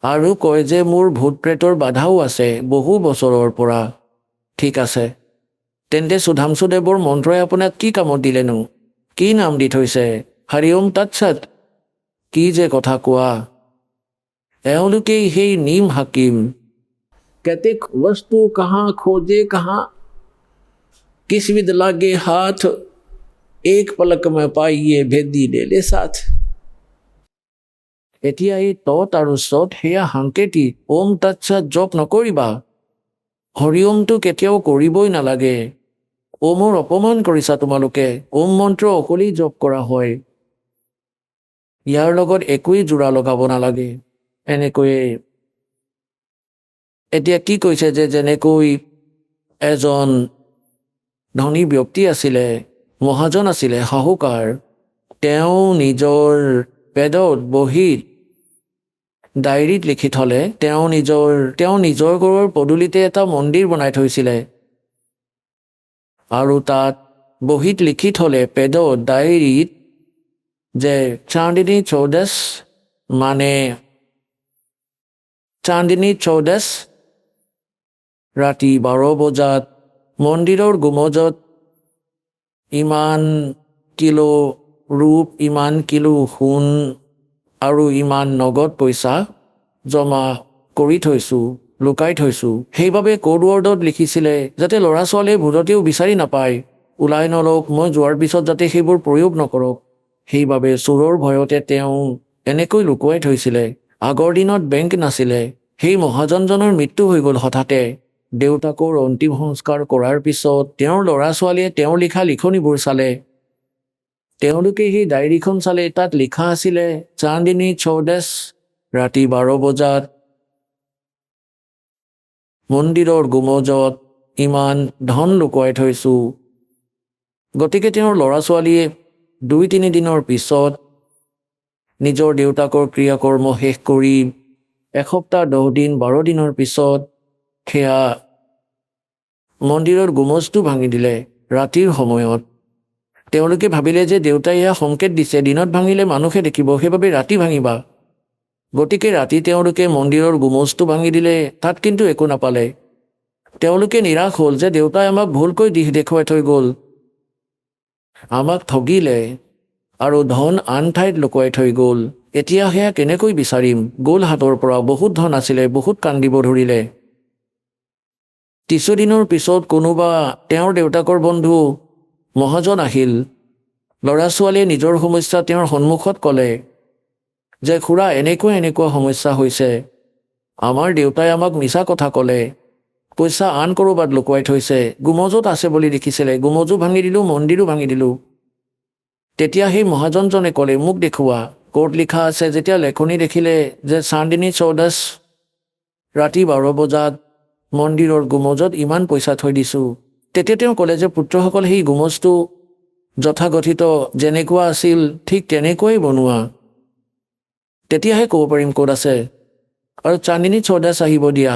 আৰু কয় যে মোৰ ভূত প্ৰেতৰ বাধাও আছে বহু বছৰৰ পৰা। ঠিক আছে, তেন্তে সুধাংশুদেৱৰ মন্ত্ৰই আপোনাক কি কামত দিলেনো? কি নাম দি থৈছে? হৰি ওম তৎসৎ। কি যে কথা কোৱা! এওঁলোকেই সেই নিম হাকিম। कहते वस्तु कहाँ खोजे कहाँ, किस विद लागे हाथ, एक पलक में पाइए भेदी ले ले साथ। এতিয়া এই তৎ আৰু সৎ সেয়া সাংকেতিক। ওম তৎসৎ জপ নকৰিবা, হৰি ওমটো কেতিয়াও কৰিবই নালাগে। ওমৰ অপমান কৰিছা তোমালোকে। ওম মন্ত্ৰ অকলেই জপ কৰা হয়, ইয়াৰ লগত একোৱেই জোৰা লগাব নালাগে। এনেকৈয়ে এতিয়া কি কৈছে যে যেনেকৈ এজন ধনী ব্যক্তি আছিলে, মহাজন আছিলে, সাহুকাৰ, তেওঁ নিজৰ বেদত, বহীত, ডায়েৰীত লিখি থলে, তেওঁ নিজৰ ঘৰৰ পদূলিতে এটা মন্দিৰ বনাই থৈছিলে, আৰু তাত বহীত লিখি থলে, পেদত, ডায়েৰীত, যে চান্দিনী চৌদশ মানে চান্দিনী চৌদশ ৰাতি 12 বজাত মন্দিৰৰ গুমজত ইমান কিলো ৰূপ, ইমান কিলো সোণ আৰু ইমান নগদ পইচা জমা কৰি থৈছোঁ, লুকাই থৈছোঁ। সেইবাবে ক'ড ৱৰ্ডত লিখিছিলে যাতে ল'ৰা ছোৱালীয়ে ভুলতেও বিচাৰি নাপায়, ওলাই নলওক, মই যোৱাৰ পিছত যাতে সেইবোৰ প্ৰয়োগ নকৰক। সেইবাবে চোৰৰ ভয়তে তেওঁ এনেকৈ লুকুৱাই থৈছিলে। আগৰ দিনত বেংক নাছিলে। সেই মহাজনজনৰ মৃত্যু হৈ গ'ল হঠাতে। দেউতাকৰ অন্তিম সংস্কাৰ কৰাৰ পিছত তেওঁৰ ল'ৰা ছোৱালীয়ে তেওঁৰ লিখা লিখনিবোৰ চালে। তেওঁলোকে সেই ডায়েৰীখন চালে, তাত লিখা আছিলে চান্দিনী চৌদেশ, ৰাতি 12 বজাত মন্দিৰৰ গুমজত ইমান ধন লুকুৱাই থৈছোঁ। গতিকে তেওঁৰ ল'ৰা ছোৱালীয়ে 2-3 দিনৰ পিছত নিজৰ দেউতাকৰ ক্ৰিয়াকৰ্ম শেষ কৰি 1 সপ্তাহ 10 দিন 12 দিনৰ পিছত সেয়া মন্দিৰৰ গুমজটো ভাঙি দিলে ৰাতিৰ সময়ত। তেওঁলোকে ভাবিলে যে দেউতাই এয়া সংকেত দিছে, দিনত ভাঙিলে মানুহে দেখিব, সেইবাবে ৰাতি ভাঙিবা। গতিকে ৰাতি তেওঁলোকে মন্দিৰৰ গুমজটো ভাঙি দিলে। তাত কিন্তু একো নাপালে। তেওঁলোকে নিৰাশ হ'ল যে দেউতাই আমাক ভুলকৈ দিশ দেখুৱাই থৈ গ'ল, আমাক ঠগিলে আৰু ধন আন ঠাইত লুকুৱাই থৈ গ'ল। এতিয়া সেয়া কেনেকৈ বিচাৰিম? গ'ল হাতৰ পৰা। বহুত ধন আছিলে, বহুত কান্দিব ধৰিলে। কিছুদিনৰ পিছত কোনোবা তেওঁৰ দেউতাকৰ বন্ধু মহাজন আহিল। ল'ৰা ছোৱালীয়ে নিজৰ সমস্যা তেওঁৰ সন্মুখত ক'লে যে খুৰা এনেকুৱা সমস্যা হৈছে, আমাৰ দেউতাই আমাক মিছা কথা ক'লে, পইচা আন ক'ৰবাত লুকুৱাই থৈছে, গুমজত আছে বুলি দেখিছিলে, গুমজো ভাঙি দিলোঁ, মন্দিৰো ভাঙি দিলোঁ। তেতিয়া সেই মহাজনজনে ক'লে মোক দেখুওৱা, ক'ত লিখা আছে। যেতিয়া লেখনি দেখিলে যে চান্দিনী চৌদাশ, ৰাতি 12 বজাত মন্দিৰৰ গুমজত ইমান পইচা থৈ দিছোঁ, তেতিয়া তেওঁ ক'লে যে পুত্ৰসকল, সেই গুমজটো যথাগঠিত যেনেকুৱা আছিল ঠিক তেনেকুৱাই বনোৱা, তেতিয়াহে ক'ব পাৰিম ক'ত আছে। আৰু চান্দিনী চৌদাশ আহিব দিয়া।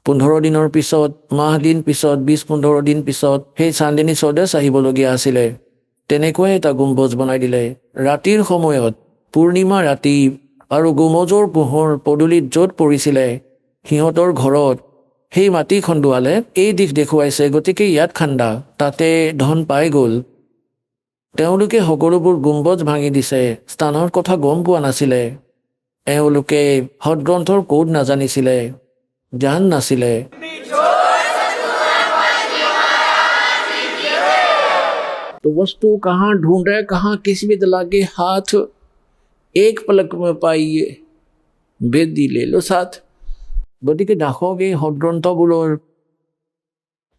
15 দিনৰ পিছত, মাহ দিন পিছত, 20-15 দিন পিছত সেই চান্দিনী চৌদাশ আহিবলগীয়া আছিলে। তেনেকুৱাই এটা গুম্বজ বনাই দিলে। ৰাতিৰ সময়ত, পূৰ্ণিমা ৰাতি, আৰু গুমজৰ পোহৰ পদূলিত য'ত পৰিছিলে সিহঁতৰ ঘৰত সেই মাটি খন্দুৱালে এই দিশ দেখুৱাইছে, গতিকে ইয়াত খান্দা, তাতে ধন পাই গ'ল। তেওঁলোকে সকলোবোৰ গুম্বজ ভাঙি দিছে। স্থানৰ কথা গম পোৱা নাছিলে। এওঁলোকে সদগ্ৰন্থৰ ক'ড নাজানিছিলে, জ্ঞান নাছিলে। तो वस्तु कहाँ ढूंढे, कहाँ किस्मत लागे हाथ, एक पलक में पाइए, বেদি ले लो साथ। গতিকে দাসক এই সদগ্ৰন্থবোৰৰ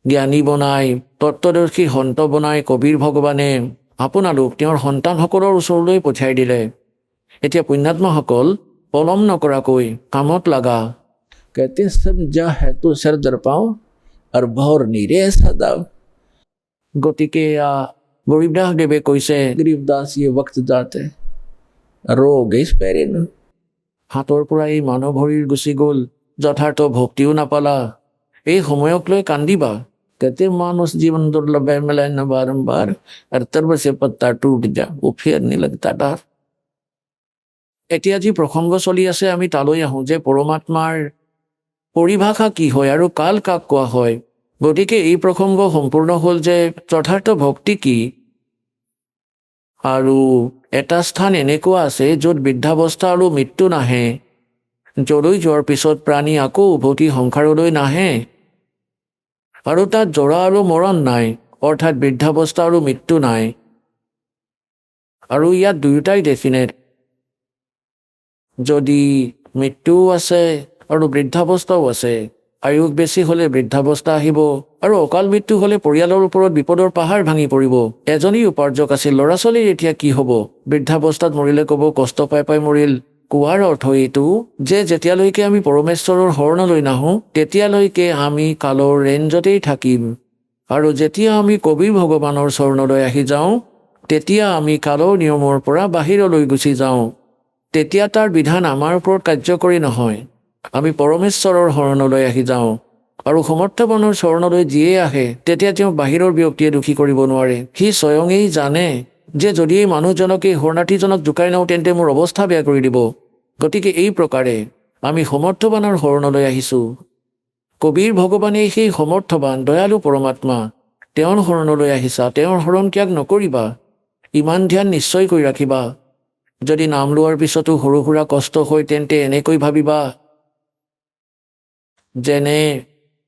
জ্ঞানী বনাই, তত্ত্বদৰ্শী সন্ত বনাই কবিৰ ভগৱানে আপোনালোক তেওঁৰ সন্তানসকলৰ ওচৰলৈ পঠিয়াই দিলে। এতিয়া পুণ্যাত্মাসকল পলম নকৰাকৈ কামত লগা। कहते समझा है तो सर दर पाओ और भौर नीरे सदाओ। গতিকে গৰীবদাস দেৱে কৈছে, গৰীবদাস ये वक्त जाते रोग इस पैरे न। হাতৰ পৰা এই মানৱ শৰীৰ গুচি গ'ল, যথাৰ্থ ভক্তিও নাপালা, এই সময়ক লৈ কান্দিবা। कहते मानुष जीवन दुर्लभ है, मिले न बारंबार, और तर्ब से पत्ता टूट जा वो फिर नहीं लगता डार। এতিয়া যি প্ৰসংগ চলি আছে আমি তালৈ আহোঁ যে পৰমাত্মাৰ পৰিভাষা কি হয় আৰু কাল কাক কোৱা হয়। গতিকে এই প্ৰসংগ সম্পূৰ্ণ হ'ল যে যথাৰ্থ ভক্তি কি। আৰু এটা স্থান এনেকুৱা আছে য'ত বৃদ্ধাৱস্থা আৰু মৃত্যু নাহে, যলৈ যোৱাৰ পিছত প্ৰাণী আকৌ উভতি সংসাৰলৈ নাহে, আৰু তাত জৰা আৰু মৰণ নাই, অৰ্থাৎ বৃদ্ধাৱস্থা আৰু মৃত্যু নাই। আৰু ইয়াত দুয়োটাই ডেফিনেট। যদি মৃত্যুও আছে আৰু বৃদ্ধাৱস্থাও আছে, আয়ুস বেছি হ'লে বৃদ্ধাৱস্থা আহিব, আৰু অকাল মৃত্যু হ'লে পৰিয়ালৰ ওপৰত বিপদৰ পাহাৰ ভাঙি পৰিব। এজনী উপাৰ্জক আছিল, ল'ৰা ছোৱালীৰ এতিয়া কি হ'ব? বৃদ্ধাৱস্থাত মৰিলে ক'ব কষ্ট পাই পাই মৰিল। কোৱাৰ অৰ্থ এইটো যে যেতিয়ালৈকে আমি পৰমেশ্বৰৰ শৰণলৈ নাহোঁ তেতিয়ালৈকে আমি কালৰ ৰেঞ্জতেই থাকিম, আৰু যেতিয়া আমি কবিৰ ভগৱানৰ চৰণলৈ আহি যাওঁ তেতিয়া আমি কালৰ নিয়মৰ পৰা বাহিৰলৈ গুচি যাওঁ। তেতিয়া তাৰ বিধান আমাৰ ওপৰত কাৰ্যকৰী নহয়। আমি পৰমেশ্বৰৰ শৰণলৈ আহি যাওঁ, আৰু সমৰ্থবানৰ চৰণলৈ যিয়ে আহে তেতিয়া তেওঁ বাহিৰৰ ব্যক্তিয়ে দুখী কৰিব নোৱাৰে। সি স্বয়ঙেই জানে যে যদি এই মানুহজনক, এই শৰণাৰ্থীজনক জোকাই লওঁ তেন্তে মোৰ অৱস্থা বেয়া কৰি দিব। গতিকে এই প্ৰকাৰে আমি সমৰ্থবানৰ শৰণলৈ আহিছোঁ, কবিৰ ভগৱানেই সেই সমৰ্থবান দয়ালু পৰমাত্মা। তেওঁৰ শৰণলৈ আহিছা, তেওঁৰ শৰণ ত্যাগ নকৰিবা। ইমান ধ্যান নিশ্চয় কৰি ৰাখিবা। যদি নাম লোৱাৰ পিছতো সৰু সুৰা কষ্ট হয় তেন্তে এনেকৈ ভাবিবা যেনে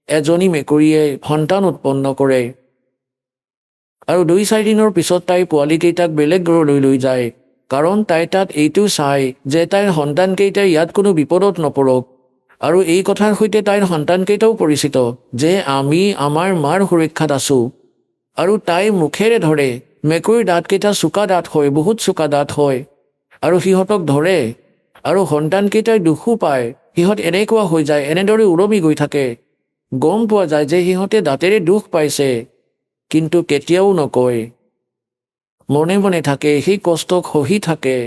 এজনী মেকুৰীয়ে সন্তান উৎপন্ন কৰে আৰু 2-4 দিনৰ পিছত তাই পোৱালীকেইটাক বেলেগ ঘৰলৈ লৈ যায়, কাৰণ তাই তাত এইটো চায় যে তাইৰ সন্তানকেইটাই ইয়াত কোনো বিপদত নপৰক। আৰু এই কথাৰ সৈতে তাইৰ সন্তানকেইটাও পৰিচিত যে আমি আমাৰ মাৰ সুৰক্ষাত আছোঁ। আৰু তাই মুখেৰে ধৰে। মেকুৰীৰ দাঁতকেইটা চোকা দাঁত হয়, বহুত চোকা দাঁত হয়, আৰু সিহঁতক ধৰে। আৰু সন্তানকেইটাই দুখো পায়। সিহঁত এনেকুৱা হৈ যায়, এনেদৰে উৰমি গৈ থাকে। গম পোৱা যায় যে সিহঁতে দাঁতেৰে দুখ পাইছে, কিন্তু কেতিয়াও নকয়। মনে মনে থাকে, সেই কষ্টক সহি থাকে,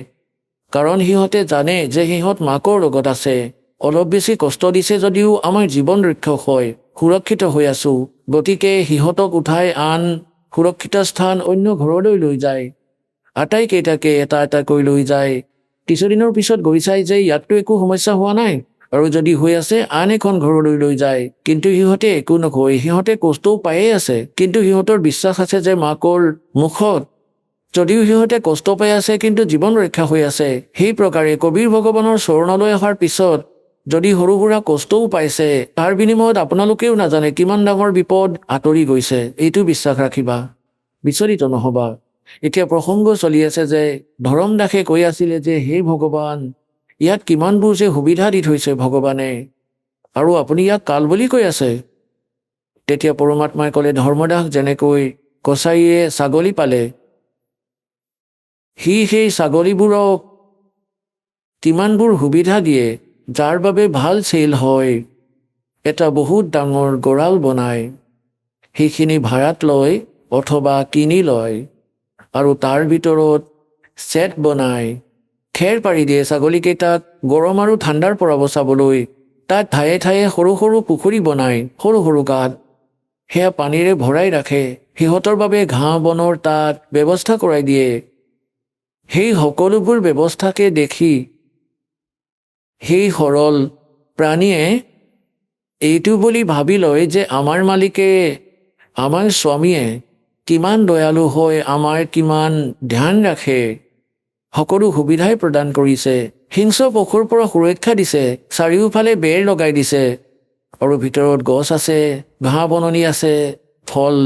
কাৰণ সিহঁতে জানে যে সিহঁত মাকৰ লগত আছে। অলপ বেছি কষ্ট দিছে যদিও আমাৰ জীৱন ৰক্ষক হয়, সুৰক্ষিত হৈ আছোঁ। গতিকে সিহঁতক উঠাই আন সুৰক্ষিত স্থান অন্য ঘৰলৈ লৈ যায়। আটাইকেইটাকে এটা এটাকৈ লৈ যায়। কিছুদিনৰ পিছত গৈ চাই যে ইয়াততো একো সমস্যা হোৱা নাই, আৰু যদি হৈ আছে আন এখন ঘৰলৈ লৈ যায়। কিন্তু সিহঁতে একো নকয়, সিহঁতে কষ্টও পায়েই আছে, কিন্তু সিহঁতৰ বিশ্বাস আছে যে মাকৰ মুখত। যদিও সিহঁতে কষ্ট পাই আছে কিন্তু জীৱন ৰক্ষা হৈ আছে। সেই প্ৰকাৰে কবিৰ ভগৱানৰ চৰণলৈ অহাৰ পিছত যদি সৰু সুৰা কষ্টও পাইছে, তাৰ বিনিময়ত আপোনালোকেও নাজানে কিমান ডাঙৰ বিপদ আঁতৰি গৈছে। এইটো বিশ্বাস ৰাখিবা, বিচলিত নহবা। এতিয়া প্ৰসংগ চলি আছে যে ধৰম দাসে কৈ আছিলে যে হে ভগৱান, ইয়াত কিমানবোৰ যে সুবিধা দি থৈছে ভগৱানে, আৰু আপুনি ইয়াক কাল বুলি কৈ আছে। তেতিয়া পৰমাত্মাই ক'লে, ধৰ্মদাস যেনেকৈ কছাৰীয়ে ছাগলী পালে, সি সেই ছাগলীবোৰক কিমানবোৰ সুবিধা দিয়ে, যাৰ বাবে ভাল চেল হয়। এটা বহুত ডাঙৰ গঁৰাল বনায়, সেইখিনি ভাড়াত লয় অথবা কিনি লয়, আৰু তাৰ ভিতৰত ছেট বনায়, খেৰ পাৰি দিয়ে ছাগলীকেইটাক গৰম আৰু ঠাণ্ডাৰ পৰা বচাবলৈ। তাত ঠায়ে ঠায়ে সৰু সৰু পুখুৰী বনায়, সৰু সৰু গাঁত, সেয়া পানীৰে ভৰাই ৰাখে। সিহঁতৰ বাবে ঘাঁহ বনৰ তাত ব্যৱস্থা কৰাই দিয়ে। সেই সকলোবোৰ ব্যৱস্থাকে দেখি সেই সৰল প্ৰাণীয়ে এইটো বুলি ভাবি লয় যে আমাৰ মালিকে, আমাৰ স্বামীয়ে কিমান দয়ালু হয়, আমাৰ কিমান ধ্যান ৰাখে, সকলো সুবিধাই প্ৰদান কৰিছে। হিংস্ৰ পশুৰ পৰা সুৰক্ষা দিছে, চাৰিওফালে বেৰ লগাই দিছে, আৰু ভিতৰত গছ আছে, ঘাঁহ বননি আছে, ফল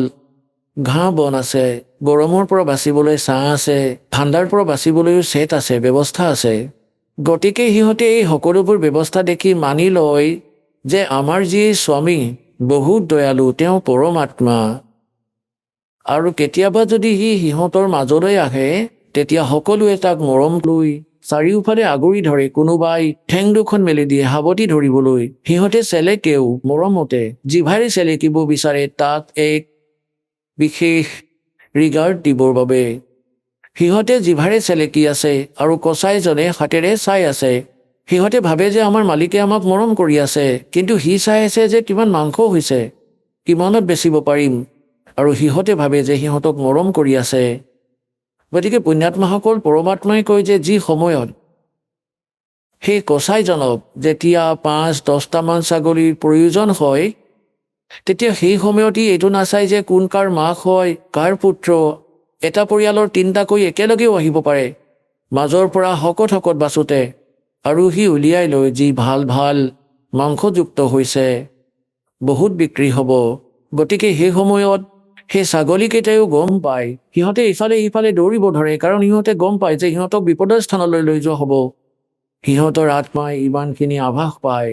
ঘাঁহ বন আছে, গৰমৰ পৰা বাচিবলৈ ছাঁ আছে, ঠাণ্ডাৰ পৰা বাচিবলৈও ছেট আছে, ব্যৱস্থা আছে। গতিকে সিহঁতে এই সকলোবোৰ ব্যৱস্থা দেখি মানি লয় যে আমাৰ যি স্বামী বহুত দয়ালু, তেওঁ পৰমাত্মা। আৰু কেতিয়াবা যদি সি সিহঁতৰ মাজলৈ আহে, তেতিয়া সকলোৱে তাক মৰম লৈ চাৰিওফালে আগুৰি ধৰে। কোনোবাই ঠেং দুখন মেলি দিয়ে সাৱটি ধৰিবলৈ। সিহঁতে চেলেকেও মৰমতে, জিভাৰে চেলেকিব বিচাৰে তাক এক বিশেষ ৰিগাৰ্ড দিবৰ বাবে। সিহঁতে জিভাৰে চেলেকি আছে আৰু কচাইজনে হাতেৰে চাই আছে। সিহঁতে ভাবে যে আমাৰ মালিকে আমাক মৰম কৰি আছে, কিন্তু সি চাই আছে যে কিমান মাংস হৈছে, কিমানত বেচিব পাৰিম, আৰু সিহঁতে ভাবে যে সিহঁতক মৰম কৰি আছে। গতিকে পুণ্যাত্মাসকল, পৰমাত্মাই কয় যে যি সময়ত সেই কচাইজনক যেতিয়া 5-10টামান ছাগলীৰ প্ৰয়োজন হয়, তেতিয়া সেই সময়ত ই এইটো নাচায় যে কোন কাৰ মাক হয়, কাৰ পুত্ৰ। এটা পৰিয়ালৰ 3টাকৈ একেলগেও আহিব পাৰে মাজৰ পৰা শকত শকত বাছোতে, আৰু সি উলিয়াই লৈ যি ভাল ভাল মাংসযুক্ত হৈছে, বহুত বিক্ৰী হ'ব। গতিকে সেই সময়ত সেই ছাগলীকেইটাইও গম পায়, সিহঁতে ইফালে সিফালে দৌৰিব ধৰে, কাৰণ সিহঁতে গম পায় যে সিহঁতক বিপদৰ স্থানলৈ লৈ যোৱা হ'ব। সিহঁতৰ আত্মাই ইমানখিনি আভাস পায়।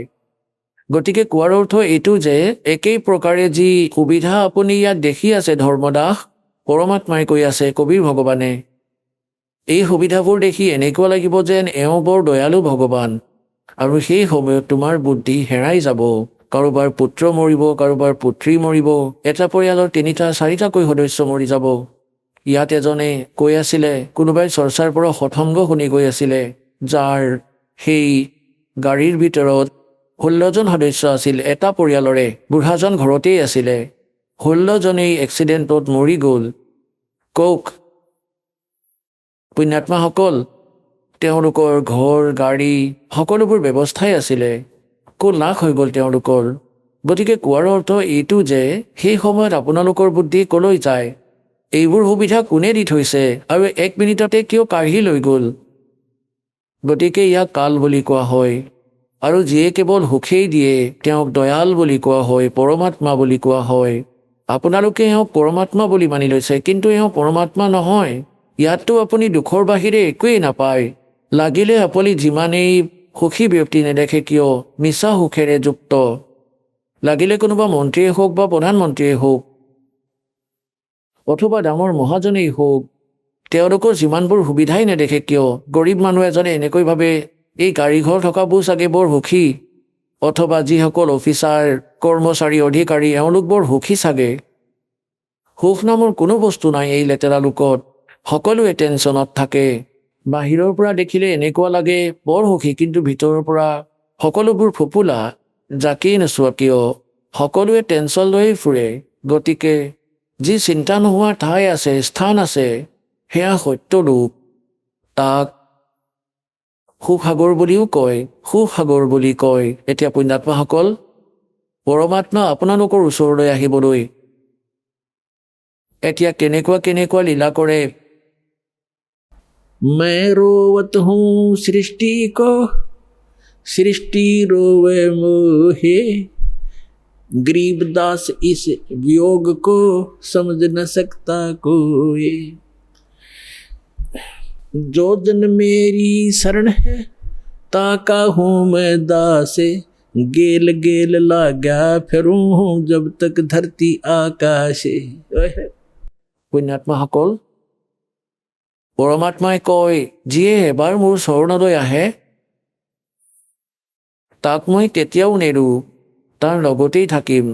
গতিকে কোৱাৰ অৰ্থ এইটো যে একেই প্ৰকাৰে যি সুবিধা আপুনি ইয়াত দেখি আছে ধৰ্মদাস, পৰমাত্মাই কৈ আছে, কবিৰ ভগৱানে, এই সুবিধাবোৰ দেখি এনেকুৱা লাগিব যেন এওঁ বৰ দয়ালু ভগৱান, আৰু সেই সময়ত তোমাৰ বুদ্ধি হেৰাই যাব। কাৰোবাৰ পুত্ৰ মৰিব, কাৰোবাৰ পুত্ৰী মৰিব, এটা পৰিয়ালৰ 3-4টাকৈ সদস্য মৰি যাব। ইয়াত এজনে কৈ আছিলে, কোনোবাই চৰ্চাৰ পৰা সৎসংগ শুনি গৈ আছিলে, যাৰ সেই গাড়ীৰ ভিতৰত 16জন সদস্য আছিল এটা পৰিয়ালৰে। বুঢ়াজন ঘৰতেই আছিলে, 16জনেই এক্সিডেণ্টত মৰি গ'ল। কওক পুণ্যাত্মাসকল, তেওঁলোকৰ ঘৰ গাড়ী সকলোবোৰ ব্যৱস্থাই আছিলে, ক'ত নাশ হৈ গ'ল তেওঁলোকৰ। গতিকে কোৱাৰ অৰ্থ এইটো যে সেই সময়ত আপোনালোকৰ বুদ্ধি কলৈ যায়, এইবোৰ সুবিধা কোনে দি থৈছে আৰু 1 মিনিটতে কিয় কাঢ়ি লৈ গ'ল। গতিকে ইয়াক কাল বুলি কোৱা হয়। আৰু যিয়ে কেৱল সুখেই দিয়ে তেওঁক দয়াল বুলি কোৱা হয়, পৰমাত্মা বুলি কোৱা হয়। আপোনালোকে এওঁক পৰমাত্মা বুলি মানি লৈছে, কিন্তু এওঁ পৰমাত্মা নহয়। ইয়াততো আপুনি দুখৰ বাহিৰে একোৱেই নাপায়। লাগিলে আপুনি যিমানেই সুখী ব্যক্তি নেদেখে কিয় মিছা সুখেৰে যুক্ত, লাগিলে কোনোবা মন্ত্ৰীয়ে হওক বা প্ৰধানমন্ত্ৰীয়ে হওক অথবা ডাঙৰ মহাজনেই হওক, তেওঁলোকৰ যিমানবোৰ সুবিধাই নেদেখে কিয় গৰীব মানুহ এজনে এনেকৈ ভাবে এই গাড়ী ঘৰ থকাবোৰ চাগে বৰ সুখী, অথবা যিসকল অফিচাৰ কৰ্মচাৰী অধিকাৰী এওঁলোক বৰ সুখী চাগে। সুখ নামৰ কোনো বস্তু নাই এই লেতেৰা লোকত। সকলোৱে টেনশ্যনত থাকে। বাহিৰৰ পৰা দেখিলে এনেকুৱা লাগে বৰ সুখী, কিন্তু ভিতৰৰ পৰা সকলোবোৰ ফোপোলা। যাকেই নোচোৱা কিয় সকলোৱে টেনশ্যন লৈয়ে ফুৰে। গতিকে যি চিন্তা নোহোৱাৰ ঠাই আছে, স্থান আছে, সেয়া সত্য ৰূপ। তাক সুখসাগৰ বুলিও কয়, সুখসাগৰ বুলি কয়। এতিয়া পুণ্যাত্মাসকল, পৰমাত্মা আপোনালোকৰ ওচৰলৈ আহিবলৈ এতিয়া কেনেকুৱা কেনেকুৱা লীলা কৰে। मैं रोवत हूँ सृष्टि को, सृष्टि रोवे मोहे, गरीबदास इस वियोग को समझ न सकता कोई। जो जन मेरी शरण है ताका हूँ मैं दासे, गेल गेल लाग्या फिरूं हूँ जब तक धरती आकाशे। पुण्यात्माসকল, পৰমাত্মাই কয় যিয়ে এবাৰ মোৰ চৰণলৈ আহে তাক মই কেতিয়াও নেৰো, তাৰ লগতেই থাকিম।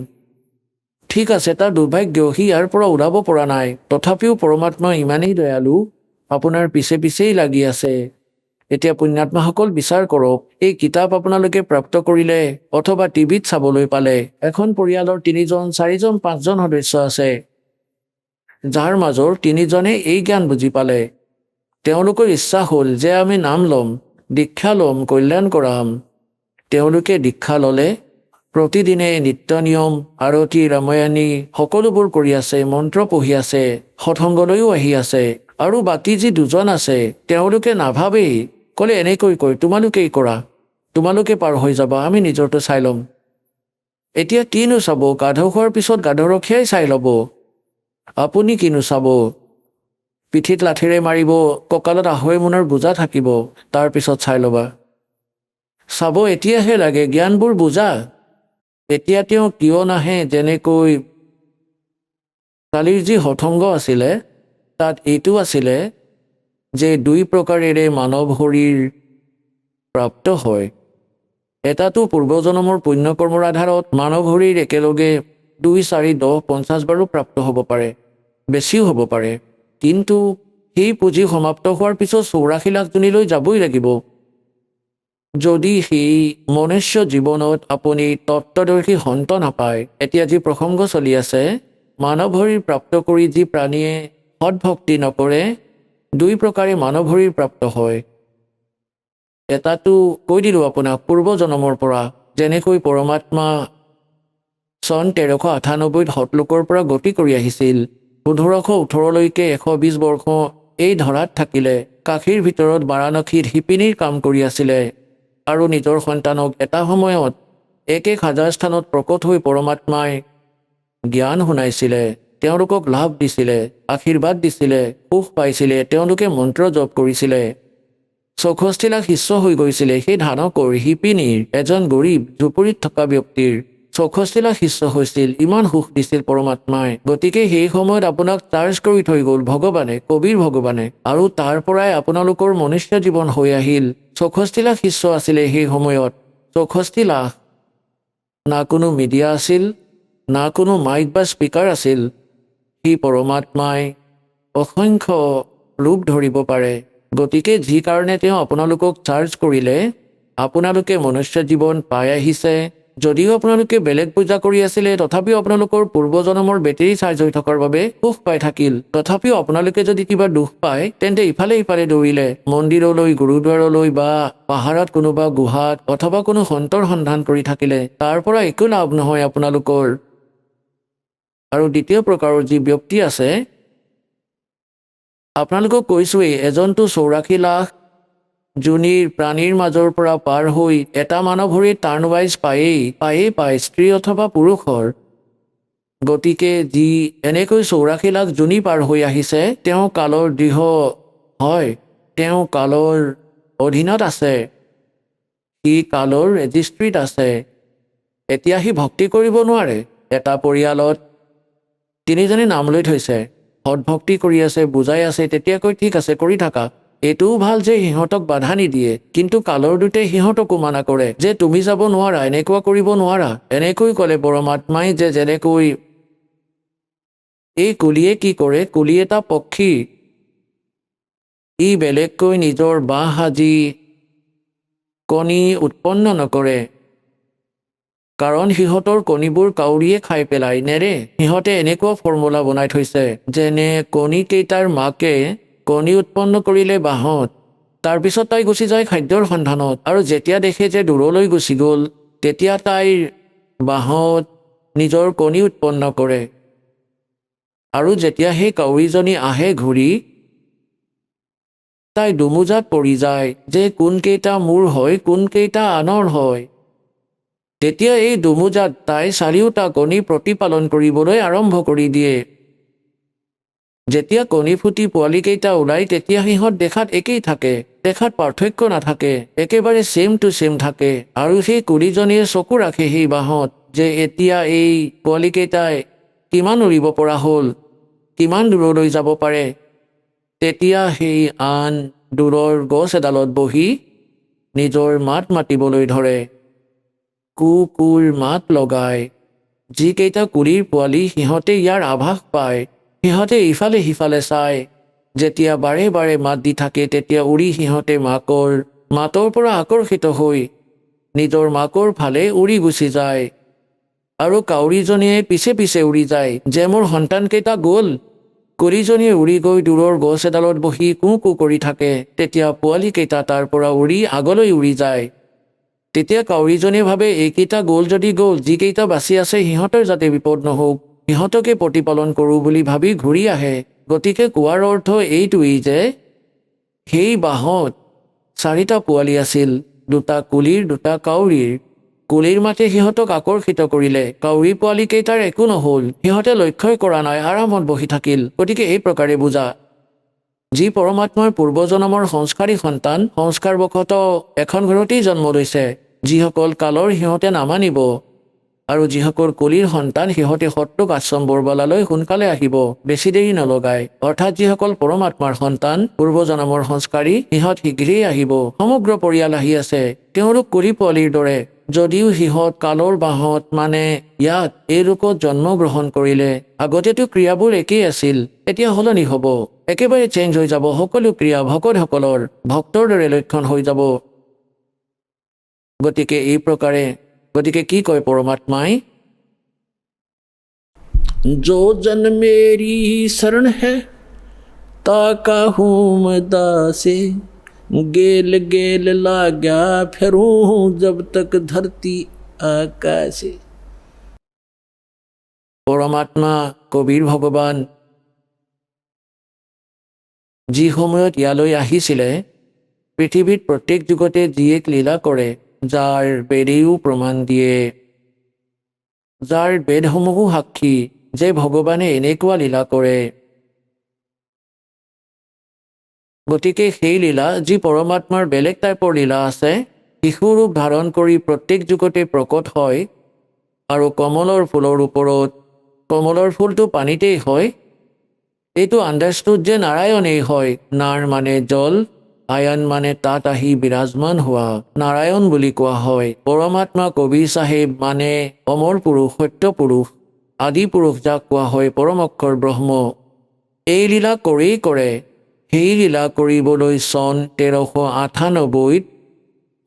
ঠিক আছে, তাৰ দুৰ্ভাগ্য সি ইয়াৰ পৰা ওলাব পৰা নাই, তথাপিও পৰমাত্মা ইমানেই দয়ালু আপোনাৰ পিছে পিছেই লাগি আছে। এতিয়া পুণ্যাত্মাসকল বিচাৰ কৰক, এই কিতাপ আপোনালোকে প্ৰাপ্ত কৰিলে অথবা টিভিত চাবলৈ পালে, এখন পৰিয়ালৰ 3জন 4জন 5জন সদস্য আছে, যাৰ মাজৰ 3জনে এই জ্ঞান বুজি পালে। তেওঁলোকৰ ইচ্ছা হ'ল যে আমি নাম ল'ম, দীক্ষা ল'ম, কল্যাণ কৰাম। তেওঁলোকে দীক্ষা ল'লে, প্ৰতিদিনে নিত্য নিয়ম, আৰতি, ৰামায়ণী সকলোবোৰ কৰি আছে, মন্ত্ৰ পঢ়ি আছে, সৎসংগলৈও আহি আছে। আৰু বাকী যি 2জন আছে তেওঁলোকে নাভাবেই, ক'লে এনেকৈ কয় তোমালোকেই কৰা, তোমালোকে পাৰ হৈ যাবা, আমি নিজৰটো চাই ল'ম। এতিয়া কিনো চাব, গাধ খোৱাৰ পিছত গাধৰখীয়াই চাই ল'ব। আপুনি কিনো চাব, পিঠিত লাঠিৰে মাৰিব, কঁকালত আঢ়ৈ মোনৰ বোজা থাকিব, তাৰপিছত চাই ল'বা। চাব এতিয়াহে লাগে জ্ঞানবোৰ বুজা। এতিয়া তেওঁ কিয় নাহে, যেনেকৈ কালিৰ যি সৎসংগ আছিলে তাত এইটো আছিলে যে 2 প্ৰকাৰেৰে মানৱ শৰীৰ প্ৰাপ্ত হয়। এটাটো পূৰ্বজন্মৰ পুণ্যকৰ্মৰ আধাৰত মানৱ শৰীৰ একেলগে 2, 4, 10, 50 বাৰো প্ৰাপ্ত হ'ব পাৰে, বেছিও হ'ব পাৰে। কিন্তু সেই পুঁজি সমাপ্ত হোৱাৰ পিছত 84 লাখ জনীলৈ যাবই লাগিব। যদি সেই মনুষ্য জীৱনত আপুনি তত্ত্বদৰ্শী সন্ত নাপায়, এতিয়া যি প্ৰসংগ চলি আছে, মানৱ শৰীৰ প্ৰাপ্ত কৰি যি প্ৰাণীয়ে সৎভক্তি নকৰে 2 প্ৰকাৰে মানৱ শৰীৰ প্ৰাপ্ত হয়। এটাটো কৈ দিলোঁ আপোনাক পূৰ্বজন্মৰ পৰা, যেনেকৈ পৰমাত্মা চন 1398 সতলোকৰ পৰা গতি কৰি আহিছিল, 1518লৈকে 120 বৰ্ষ এই ধৰাত থাকিলে, কাশীৰ ভিতৰত বাৰাণসীত শিপিনীৰ কাম কৰি আছিলে, আৰু নিজৰ সন্তানক এটা সময়ত 1000 স্থানত প্ৰকট হৈ পৰমাত্মাই জ্ঞান শুনাইছিলে, তেওঁলোকক লাভ দিছিলে, আশীৰ্বাদ দিছিলে, সুখ পাইছিলে, তেওঁলোকে মন্ত্ৰ জপ কৰিছিলে। 64 লাখ শিষ্য হৈ গৈছিলে সেই ধানকৰ শিপিনীৰ, এজন গৰীব ঝুপৰিত থকা ব্যক্তিৰ 64 লাখ শিষ্য হৈছিল, ইমান সুখ দিছিল পৰমাত্মাই। গতিকে সেই সময়ত আপোনাক চাৰ্জ কৰি থৈ গ'ল ভগৱানে, কবিৰ ভগৱানে, আৰু তাৰ পৰাই আপোনালোকৰ মনুষ্য জীৱন হৈ আহিল। 64 লাখ শিষ্য আছিলে সেই সময়ত, 64 লাখ। না কোনো মিডিয়া আছিল, না কোনো মাইক বা স্পীকাৰ আছিল। সি পৰমাত্মাই অসংখ্য ৰূপ ধৰিব পাৰে। গতিকে যি কাৰণে তেওঁ আপোনালোকক চাৰ্জ কৰিলে, আপোনালোকে মনুষ্য জীৱন পাই আহিছে, যদিও আপোনালোকে বেলেগ পূজা কৰি আছিলে তথাপিও আপোনালোকৰ পূৰ্বজন্মৰ বেটেৰী চাৰ্জ হৈ থকাৰ বাবে সুখ পাই থাকিল। তথাপিও আপোনালোকে যদি কিবা দুখ পায় তেন্তে ইফালে ইফালে দৌৰিলে মন্দিৰলৈ, গুৰুদ্বাৰলৈ বা পাহাৰত কোনোবা গুহাত অথবা কোনো সন্তৰ সন্ধান কৰি থাকিলে তাৰ পৰা একো লাভ নহয় আপোনালোকৰ। আৰু দ্বিতীয় প্ৰকাৰৰ যি ব্যক্তি আছে, আপোনালোকক কৈছোৱেই, এজনটো 84 লাখ যোনিৰ প্ৰাণীৰ মাজৰ পৰা পাৰ হৈ এটা মানৱ শৰীৰ টাৰ্ণ ৱাইজ পায় স্ত্ৰী অথবা পুৰুষৰ। গতিকে যি এনেকৈ 84 লাখ যোনি পাৰ হৈ আহিছে তেওঁ কালৰ দৃঢ় হয়, তেওঁ কালৰ অধীনত আছে, সি কালৰ ৰেজিষ্ট্ৰিত আছে। এতিয়া সি ভক্তি কৰিব নোৱাৰে। এটা পৰিয়ালত 3জনে নাম লৈ থৈছে, সৎভক্তি কৰি আছে, বুজাই আছে, তেতিয়া কৈ ঠিক আছে কৰি থাকা। এইটোও ভাল যে সিহঁতক বাধা নিদিয়ে, কিন্তু কালৰ দূতে সিহঁতকো মানা কৰে যে তুমি যাব নোৱাৰা, এনেকুৱা কৰিব নোৱাৰা। এনেকৈ ক'লে পৰমাত্মাই যে যেনেকৈ এই কুলিয়ে কি কৰে, কুলি এটা পক্ষী, ই বেলেগকৈ নিজৰ বাঁহ সাজি কণী উৎপন্ন নকৰে, কাৰণ সিহঁতৰ কণীবোৰ কাউৰীয়ে খাই পেলাই নেৰে। সিহঁতে এনেকুৱা ফৰ্মুলা বনাই থৈছে, যেনে কণীকেইটাৰ মাকে কণী উৎপন্ন কৰিলে বাঁহত, তাৰপিছত তাই গুচি যায় খাদ্যৰ সন্ধানত, আৰু যেতিয়া দেখে যে দূৰলৈ গুচি গ'ল তেতিয়া তাইৰ বাঁহত নিজৰ কণী উৎপন্ন কৰে। আৰু যেতিয়া সেই কাউৰীজনী আহে ঘূৰি, তাই দুমোজাত পৰি যায় যে কোনকেইটা মোৰ হয় কোনকেইটা আনৰ হয়। তেতিয়া এই দুমোজাত তাই 4টা কণী প্ৰতিপালন কৰিবলৈ আৰম্ভ কৰি দিয়ে। যেতিয়া কণী ফুটি পোৱালীকেইটা ওলায় তেতিয়া সিহঁত দেখাত একেই থাকে, দেখাত পাৰ্থক্য নাথাকে, একেবাৰে ছেম টু ছেম থাকে। আৰু সেই কুলিজনীয়ে চকু ৰাখে সেই বাঁহত যে এতিয়া এই পোৱালীকেইটাই কিমান উৰিব পৰা হ'ল, কিমান দূৰলৈ যাব পাৰে। তেতিয়া সেই আন দূৰৰ গছ এডালত বহি নিজৰ মাত মাতিবলৈ ধৰে, কুকুৰ মাত লগায়। যিকেইটা কুলিৰ পোৱালি সিহঁতে ইয়াৰ আভাস পায়, সিহঁতে ইফালে সিফালে চায়। যেতিয়া বাৰে বাৰে মাত দি থাকে তেতিয়া উৰি সিহঁতে মাকৰ মাতৰ পৰা আকৰ্ষিত হৈ নিজৰ মাকৰ ফালে উৰি গুচি যায়। আৰু কাউৰীজনীয়ে পিছে পিছে উৰি যায় যে মোৰ সন্তানকেইটা গ'ল। কুলিজনীয়ে উৰি গৈ দূৰৰ গছ এডালত বহি কু কু কৰি থাকে। তেতিয়া পোৱালীকেইটা তাৰ পৰা উৰি আগলৈ উৰি যায়। তেতিয়া কাউৰীজনীয়ে ভাবে এইকেইটা গ'ল যদি গ'ল, যিকেইটা বাচি আছে সিহঁতৰ যাতে বিপদ নহওক, সিহঁতকে প্ৰতিপালন কৰোঁ বুলি ভাবি ঘূৰি আহে। গতিকে কোৱাৰ অৰ্থ এইটোৱেই যে সেই বাঁহত 4টা পোৱালি আছিল, 2টা কুলিৰ 2টা কাউৰীৰ। কুলিৰ মাতে সিহঁতক আকৰ্ষিত কৰিলে, কাউৰী পোৱালীকেইটাৰ একো নহ'ল, সিহঁতে লক্ষ্যই কৰা নাই, আৰামত বহি থাকিল। গতিকে এই প্ৰকাৰে বুজা, যি পৰমাত্মাৰ পূৰ্বজন্মৰ সংস্কাৰী সন্তান সংস্কাৰবশতঃ এখন ঘৰতেই জন্ম লৈছে, যিসকল কালৰ সিহঁতে নামানিব, আৰু যিসকল কলিৰ সন্তান সিহঁতে সত্ৰক আশ্ৰম বৰবালালৈ সোনকালে আহিব, বেছি দেৰি নলগায়। অৰ্থাৎ যিসকল পৰমাত্মাৰ সন্তান পূৰ্বজন্মৰ সংস্কাৰী সিহঁত শীঘ্ৰেই আহিব। সমগ্ৰ পৰিয়াল আহি আছে, তেওঁলোক কলি পোৱালিৰ দৰে। যদিও সিহঁত কালৰ বাঁহত মানে ইয়াত এই ৰূপত জন্মগ্ৰহণ কৰিলে, আগতেতো ক্ৰিয়াবোৰ একেই আছিল, এতিয়া সলনি হ'ব, একেবাৰে চেঞ্জ হৈ যাব। সকলো ক্ৰিয়া ভকতসকলৰ ভক্তৰ দৰে লক্ষণ হৈ যাব। গতিকে এই প্ৰকাৰে কি কয় পৰমাত্মাই, जो जन मेरी शरण है ताका हूँ मैं दासे, गेल गेल लाग्या फिरूं जब तक धरती आकाशे। পৰমাত্মা কবিৰ ভগৱান যি সময়ত ইয়ালৈ আহিছিলে, পৃথিৱীত প্ৰত্যেক যুগতে যি এক লীলা কৰে, যাৰ বেদেও প্ৰমাণ দিয়ে, যাৰ বেদসমূহো সাক্ষী যে ভগৱানে এনেকুৱা লীলা কৰে। গতিকে সেই লীলা, যি পৰমাত্মাৰ বেলেগ টাইপৰ লীলা আছে, শিশু ৰূপ ধাৰণ কৰি প্ৰত্যেক যুগতে প্ৰকট হয়। আৰু কমলৰ ফুলৰ ওপৰত, কমলৰ ফুলটো পানীতেই হয়, এইটো আণ্ডাৰষ্টুড যে নাৰায়ণেই হয়। নাৰ মানে জল, আয়ন মানে তাত আহি বিৰাজমান হোৱা, নাৰায়ণ বুলি কোৱা হয়। পৰমাত্মা কবিৰ চাহেব মানে অমৰ পুৰুষ, সত্য পুৰুষ, আদি পুৰুষ, যাক কোৱা হয় পৰম অক্ষৰ ব্ৰহ্ম। এই লীলা কৰে। সেই লীলা কৰিবলৈ চন 1398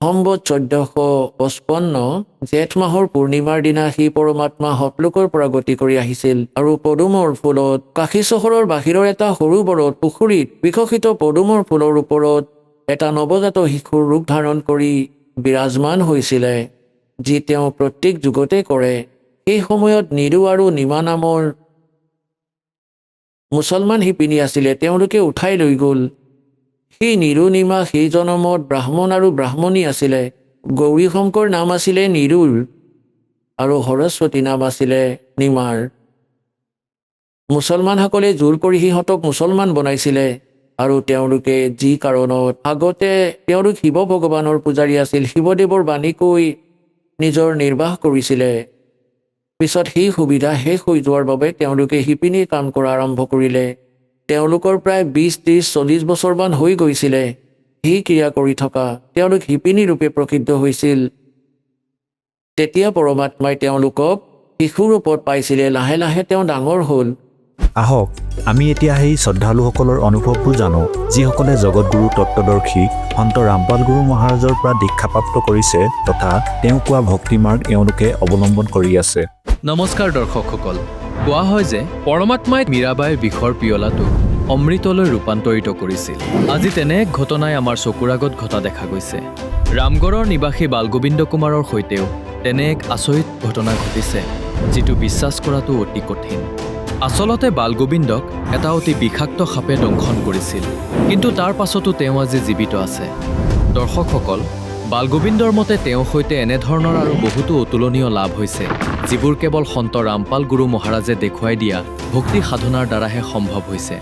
সম্বত 1455 জেঠ মাহৰ পূৰ্ণিমাৰ দিনা সি পৰমাত্মা হতলোকৰ পৰা গতি কৰি আহিছিল আৰু পদুমৰ ফুলত কাশী চহৰৰ বাহিৰৰ এটা সৰোবৰত পুখুৰীত বিকশিত পদুমৰ ফুলৰ ওপৰত এটা নৱজাত শিশুৰ ৰূপ ধাৰণ কৰি বিৰাজমান হৈছিলে, যি তেওঁ প্ৰত্যেক যুগতে কৰে। সেই সময়ত নিৰু আৰু নিমা নামৰ মুছলমান শিপিনী আছিলে, তেওঁলোকে উঠাই লৈ গ'ল। সেই নিৰু নিমা সেই জনমত ব্ৰাহ্মণ আৰু ব্ৰাহ্মণী আছিলে। গৌৰী শংকৰ নাম আছিলে নিৰুৰ আৰু সৰস্বতী নাম আছিলে নিমাৰ। মুছলমানসকলে জোৰ কৰি সিহঁতক মুছলমান বনাইছিলে আৰু তেওঁলোকে যি কাৰণত আগতে তেওঁলোক শিৱ ভগৱানৰ পূজাৰী আছিল, শিৱদেৱৰ বাণী কৈ নিজৰ নিৰ্বাহ কৰিছিলে। পিছত সেই সুবিধা শেষ হৈ যোৱাৰ বাবে তেওঁলোকে শিপিনীৰ কাম কৰা আৰম্ভ কৰিলে। তেওঁলোকৰ প্ৰায় 20-30-40 বছৰমান হৈ গৈছিলে সেই ক্ৰিয়া কৰি থকা। তেওঁলোক শিপিনী ৰূপে প্ৰসিদ্ধ হৈছিল। তেতিয়া পৰমাত্মাই তেওঁলোকক শিশু ৰূপত পাইছিলে। লাহে লাহে তেওঁ ডাঙৰ হ'ল। আহক আমি এতিয়া সেই শ্ৰদ্ধালুসকলৰ অনুভৱবোৰ জানো, যিসকলে জগতগুৰু তত্ত্বদৰ্শী সন্ত ৰামপাল গুৰু মহাৰাজৰ পৰা দীক্ষাপ্ৰাপ্ত কৰিছে তথা তেওঁ কোৱা ভক্তিমাৰ্গ এওঁলোকে অৱলম্বন কৰি আছে। নমস্কাৰ দৰ্শকসকল। কোৱা হয় যে পৰমাত্মাই মীৰাবাইৰ বিষৰ পিয়লাটো অমৃতলৈ ৰূপান্তৰিত কৰিছিল। আজি তেনে এক ঘটনাই আমাৰ চকুৰ আগত ঘটা দেখা গৈছে। ৰামগড়ৰ নিবাসী বালগোবিন্দ কুমাৰৰ সৈতেও তেনে এক আচৰিত ঘটনা ঘটিছে, যিটো বিশ্বাস কৰাটো অতি কঠিন। আচলতে বালগোবিন্দক এটা অতি বিষাক্ত সাপে দংশন কৰিছিল, কিন্তু তাৰ পাছতো তেওঁ আজি জীৱিত আছে। দৰ্শকসকল, বালগোবিন্দৰ মতে তেওঁৰ সৈতে এনেধৰণৰ আৰু বহুতো অতুলনীয় লাভ হৈছে, যিবোৰ কেৱল সন্ত ৰামপাল গুৰু মহাৰাজে দেখুৱাই দিয়া ভক্তি সাধনাৰ দ্বাৰাহে সম্ভৱ হৈছে।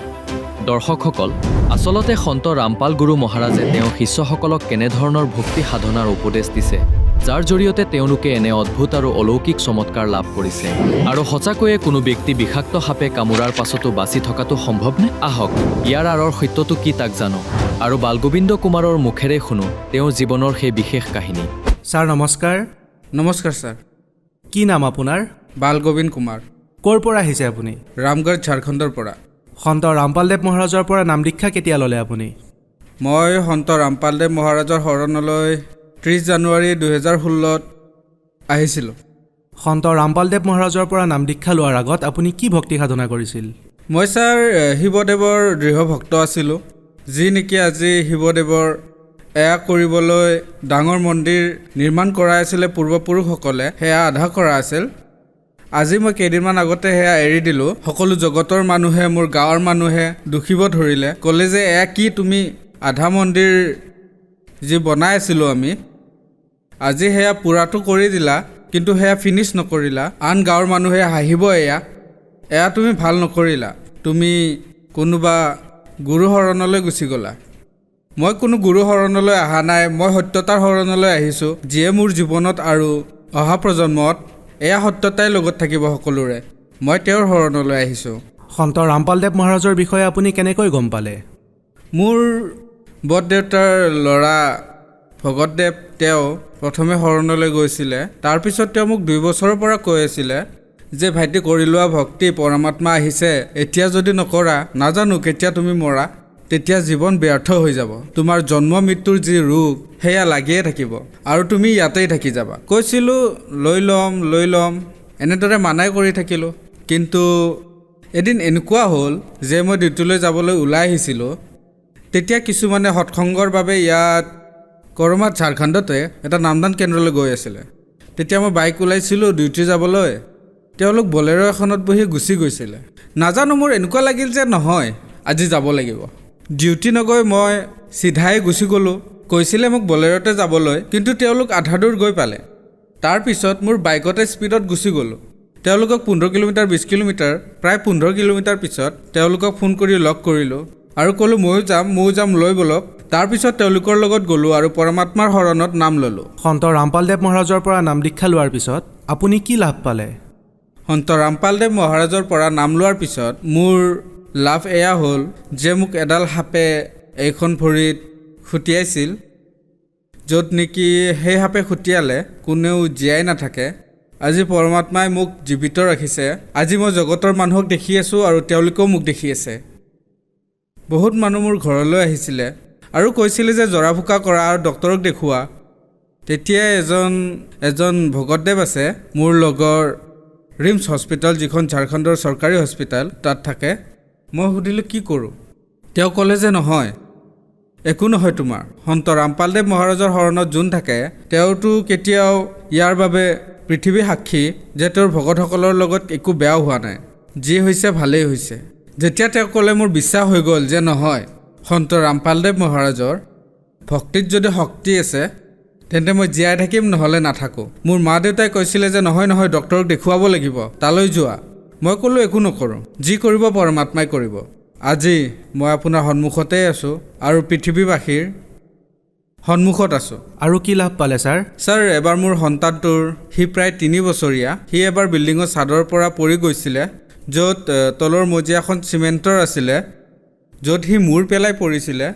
দৰ্শকসকল, আচলতে সন্ত ৰামপাল গুৰু মহাৰাজে তেওঁৰ শিষ্যসকলক কেনেধৰণৰ ভক্তি সাধনাৰ উপদেশ দিছে, যাৰ জৰিয়তে তেওঁলোকে এনে অদ্ভুত আৰু অলৌকিক চমৎকাৰ লাভ কৰিছে। আৰু সঁচাকৈয়ে কোনো ব্যক্তি বিষাক্ত সাপে কামোৰাৰ পাছতো বাচি থকাটো সম্ভৱনে? আহক ইয়াৰ আঁৰৰ সত্যটো কি তাক জানো আৰু বালগোবিন্দ কুমাৰৰ মুখেৰে শুনো তেওঁৰ জীৱনৰ সেই বিশেষ কাহিনী। ছাৰ নমস্কাৰ। নমস্কাৰ ছাৰ। কি নাম আপোনাৰ? বালগোবিন্দ কুমাৰ। ক'ৰ পৰা আহিছে আপুনি? ৰামগড় ঝাৰখণ্ডৰ পৰা। সন্ত ৰামপালদেৱ মহাৰাজৰ পৰা নাম দীক্ষা কেতিয়া ল'লে আপুনি? মই সন্ত ৰামপালদেৱ মহাৰাজৰ শৰণলৈ 30 জানুৱাৰী 2016 আহিছিলোঁ। সন্ত ৰামপালদেৱ মহাৰাজৰ পৰা নাম দীক্ষা লোৱাৰ আগত আপুনি কি ভক্তি সাধনা কৰিছিল? মই ছাৰ শিৱদেৱৰ দৃঢ় ভক্ত আছিলোঁ, যি নেকি আজি শিৱদেৱৰ এয়া কৰিবলৈ ডাঙৰ মন্দিৰ নিৰ্মাণ কৰাই আছিলে পূৰ্বপুৰুষসকলে, সেয়া আধা কৰা আছিল। আজি মই কেইদিনমান আগতে সেয়া এৰি দিলোঁ। সকলো জগতৰ মানুহে, মোৰ গাঁৱৰ মানুহে দুখিব ধৰিলে, ক'লে যে এয়া কি তুমি আধা মন্দিৰ যি বনাই আছিলোঁ আমি, আজি সেয়া পূৰাটো কৰি দিলা, কিন্তু সেয়া ফিনিছ নকৰিলা। আন গাঁৱৰ মানুহে হাঁহিব, এয়া তুমি ভাল নকৰিলা, তুমি কোনোবা গুৰু শৰণলৈ গুচি গ'লা। মই কোনো গুৰু শৰণলৈ অহা নাই, মই সত্যতাৰ শৰণলৈ আহিছোঁ, যিয়ে মোৰ জীৱনত আৰু অহা প্ৰজন্মত এয়া সত্যতাই লগত থাকিব সকলোৰে। মই তেওঁৰ শৰণলৈ আহিছোঁ। সন্ত ৰামপালদেৱ মহাৰাজৰ বিষয়ে আপুনি কেনেকৈ গম পালে? মোৰ বৰদেউতাৰ ল'ৰা ভগতদেৱ, তেওঁ প্ৰথমে শৰণলৈ গৈছিলে। তাৰপিছত তেওঁ মোক 2 বছৰৰ পৰা কৈ আছিলে যে ভাইটি কৰি লোৱা ভক্তি, পৰমাত্মা আহিছে, এতিয়া যদি নকৰা নাজানো কেতিয়া তুমি মৰা, তেতিয়া জীৱন ব্যৰ্থ হৈ যাব। তোমাৰ জন্ম মৃত্যুৰ যি ৰোগ সেয়া লাগিয়ে থাকিব আৰু তুমি ইয়াতেই থাকি যাবা। কৈছিলোঁ লৈ ল'ম, এনেদৰে মানাই কৰি থাকিলোঁ। কিন্তু এদিন এনেকুৱা হ'ল যে মই ডিউটিলৈ যাবলৈ ওলাই আহিছিলোঁ। তেতিয়া কিছুমানে সৎসংগৰ বাবে ইয়াত কৰমাত ঝাৰখণ্ডতে এটা নামদান কেন্দ্ৰলৈ গৈ আছিলে। তেতিয়া মই বাইক ওলাইছিলোঁ ডিউটি যাবলৈ, তেওঁলোক বলেৰ' এখনত বহি গুচি গৈছিলে। নাজানো, মোৰ এনেকুৱা লাগিল যে নহয় আজি যাব লাগিব। ডিউটি নগৈ মই চিধাই গুচি গ'লোঁ। কৈছিলে মোক বলেৰ'তে যাবলৈ, কিন্তু তেওঁলোক আধা দূৰ গৈ পালে। তাৰপিছত মোৰ বাইকতে স্পীডত গুচি গ'লোঁ। তেওঁলোকক 15 কিলোমিটাৰ 20 কিলোমিটাৰ প্ৰায় 15 কিলোমিটাৰ পিছত তেওঁলোকক ফোন কৰি লগ কৰিলোঁ আৰু ক'লোঁ ময়ো যাম, লৈ ব'লক। তাৰপিছত তেওঁলোকৰ লগত গ'লোঁ আৰু পৰমাত্মাৰ শৰণত নাম ল'লোঁ। সন্ত ৰামপালদেৱ মহাৰাজৰ পৰা নাম দীক্ষা লোৱাৰ পিছত আপুনি কি লাভ পালে? সন্ত ৰামপালদেৱ মহাৰাজৰ পৰা নাম লোৱাৰ পিছত মোৰ লাভ এয়া হ'ল যে মোক এডাল সাপে এইখন ভৰিত খুটিয়াইছিল, য'ত নেকি সেই সাপে খুটিয়ালে কোনেও জীয়াই নাথাকে। আজি পৰমাত্মাই মোক জীৱিত ৰাখিছে। আজি মই জগতৰ মানুহক দেখি আছোঁ আৰু তেওঁলোকেও মোক দেখি আছে। বহুত মানুহ মোৰ ঘৰলৈ আহিছিলে আৰু কৈছিলে যে জৰা ফুকা কৰা আৰু ডক্তৰক দেখুওৱা, তেতিয়া এজন ভগতদেৱ আছে মোৰ লগৰ ৰিমছ হস্পিটেল, যিখন ঝাৰখণ্ডৰ চৰকাৰী হস্পিটেল, তাত থাকে। মই সুধিলোঁ কি কৰোঁ। তেওঁ ক'লে যে নহয়, একো নহয় তোমাৰ। সন্ত ৰামপালদেৱ মহাৰাজৰ শৰণত যোন থাকে তেওঁতো কেতিয়াও ইয়াৰ বাবে পৃথিৱী সাক্ষী যে তেওঁৰ ভকতসকলৰ লগত একো বেয়া হোৱা নাই, যি হৈছে ভালেই হৈছে। যেতিয়া তেওঁ ক'লে মোৰ বিশ্বাস হৈ গ'ল যে নহয়, সন্ত ৰামপালদেৱ মহাৰাজৰ ভক্তিত যদি শক্তি আছে তেন্তে মই জীয়াই থাকিম, নহ'লে নাথাকোঁ। মোৰ মা দেউতাই কৈছিলে যে নহয় ডক্টৰক দেখুৱাব লাগিব, তালৈ যোৱা। মই ক'লোঁ একো নকৰোঁ, যি কৰিব পৰমাত্মাই কৰিব। আজি মই আপোনাৰ সন্মুখতেই আছোঁ আৰু পৃথিৱীবাসীৰ সন্মুখত আছোঁ। আৰু কি লাভ পালে ছাৰ? ছাৰ, এবাৰ মোৰ সন্তানটোৰ, সি প্ৰায় 3 বছৰীয়া, সি এবাৰ বিল্ডিঙৰ ছাদৰ পৰা পৰি গৈছিলে, য'ত তলৰ মজিয়াখন চিমেণ্টৰ আছিলে, য'ত সি মূৰ পেলাই পৰিছিলে।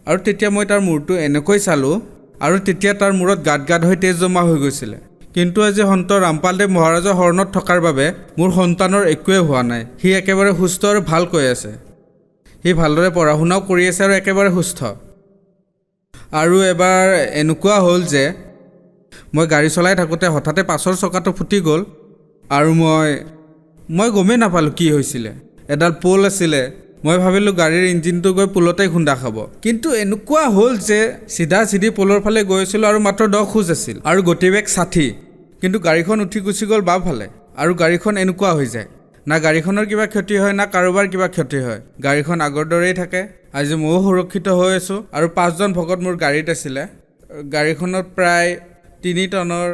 আৰু তেতিয়া মই তাৰ মূৰটো এনেকৈ চালোঁ আৰু তেতিয়া তাৰ মূৰত গাঁত হৈ তেজ জমা হৈ গৈছিলে। কিন্তু আজি সন্ত ৰামপালদেৱ মহাৰাজৰ শৰণত থকাৰ বাবে মোৰ সন্তানৰ একোৱে হোৱা নাই। সি একেবাৰে সুস্থ আৰু ভালকৈ আছে। সি ভালদৰে পঢ়া শুনাও কৰি আছে আৰু একেবাৰে সুস্থ। আৰু এবাৰ এনেকুৱা হ'ল যে মই গাড়ী চলাই থাকোঁতে হঠাতে পাছৰ চকাটো ফুটি গ'ল আৰু মই গমেই নাপালোঁ কি হৈছিলে। এডাল পোল আছিলে, মই ভাবিলোঁ গাড়ীৰ ইঞ্জিনটো গৈ পোলতেই খুন্দা খাব। কিন্তু এনেকুৱা হ'ল যে চিধি পোলৰ ফালে গৈ আছিলোঁ আৰু মাত্ৰ 10 খোজ আছিল আৰু গতিবেগ 60, কিন্তু গাড়ীখন উঠি গুচি গ'ল বাওঁফালে। আৰু গাড়ীখন এনেকুৱা হৈ যায়, না গাড়ীখনৰ কিবা ক্ষতি হয় না কাৰোবাৰ কিবা ক্ষতি হয়, গাড়ীখন আগৰ দৰেই থাকে। আজি ময়ো সুৰক্ষিত হৈ আছোঁ। আৰু 5জন ভকত মোৰ গাড়ীত আছিলে। গাড়ীখনত প্ৰায় 3 টনৰ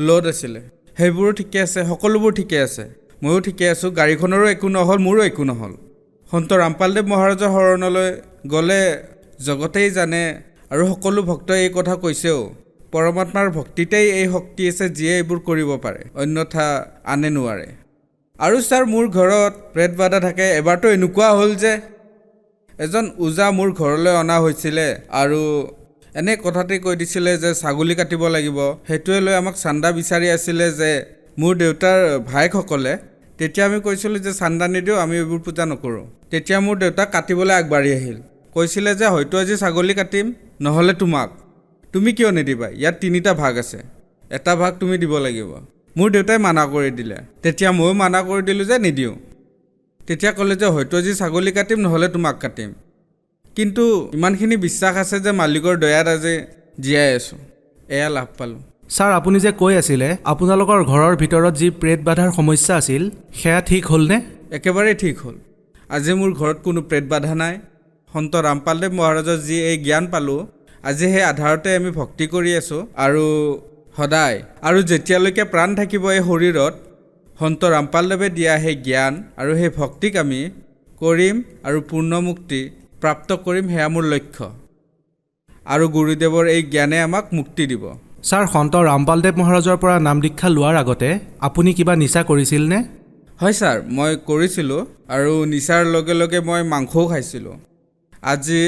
লোড আছিলে। সেইবোৰো ঠিকে আছে, সকলোবোৰ ঠিকে আছে, ময়ো ঠিকে আছোঁ। গাড়ীখনৰো একো নহ'ল, মোৰো একো নহ'ল। সন্ত ৰামপালদেৱ মহাৰাজৰ শৰণলৈ গ'লে জগতেই জানে আৰু সকলো ভক্তই এই কথা কৈছেও, পৰমাত্মাৰ ভক্তিতেই এই শক্তি আছে যিয়ে এইবোৰ কৰিব পাৰে, অন্যথা আনে নোৱাৰে। আৰু ছাৰ, মোৰ ঘৰত প্ৰেত বাধা থাকে। এবাৰতো এনেকুৱা হ'ল যে এজন ওজা মোৰ ঘৰলৈ অনা হৈছিলে আৰু এনে কথাতে কৈ দিছিলে যে ছাগলী কাটিব লাগিব। সেইটোৱে লৈ আমাক চান্দা বিচাৰি আছিলে যে মোৰ দেউতাৰ ভায়েকসকলে। তেতিয়া আমি কৈছিলোঁ যে চান্দা নিদিওঁ, আমি এইবোৰ পূজা নকৰোঁ। তেতিয়া মোৰ দেউতাক কাটিবলৈ আগবাঢ়ি আহিল, কৈছিলে যে হয়তো আজি ছাগলী কাটিম, নহ'লে তুমি কিয় নিদিবা, ইয়াত 3টা ভাগ আছে, এটা ভাগ তুমি দিব লাগিব। মোৰ দেউতাই মানা কৰি দিলে। তেতিয়া ময়ো মানা কৰি দিলোঁ যে নিদিওঁ। তেতিয়া ক'লে যে হয়তো আজি ছাগলী কাটিম, নহ'লে তোমাক কাটিম। কিন্তু ইমানখিনি বিশ্বাস আছে যে মালিকৰ দয়াত আজি জীয়াই আছোঁ, এয়া লাভ পালোঁ। ছাৰ, আপুনি যে কৈ আছিলে আপোনালোকৰ ঘৰৰ ভিতৰত যি প্ৰেত বাধাৰ সমস্যা আছিল, সেয়া ঠিক হ'লনে? একেবাৰে ঠিক হ'ল। আজি মোৰ ঘৰত কোনো প্ৰেত বাধা নাই। সন্ত ৰামপালদেৱ মহাৰাজৰ যি এই জ্ঞান পালোঁ, আজি সেই আধাৰতে আমি ভক্তি কৰি আছোঁ আৰু সদায় আৰু যেতিয়ালৈকে প্ৰাণ থাকিব এই শৰীৰত, সন্ত ৰামপালদেৱে দিয়া সেই জ্ঞান আৰু সেই ভক্তিক আমি কৰিম আৰু পূৰ্ণ মুক্তি প্ৰাপ্ত কৰিম, সেয়া মোৰ লক্ষ্য। আৰু গুৰুদেৱৰ এই জ্ঞানে আমাক মুক্তি দিব। ছাৰ, সন্ত ৰামপালদেৱ মহাৰাজৰ পৰা নাম দীক্ষা লোৱাৰ আগতে আপুনি কিবা নিচা কৰিছিলনে? হয় ছাৰ, মই কৰিছিলোঁ আৰু নিচাৰ লগে লগে মই মাংসও খাইছিলোঁ। আজি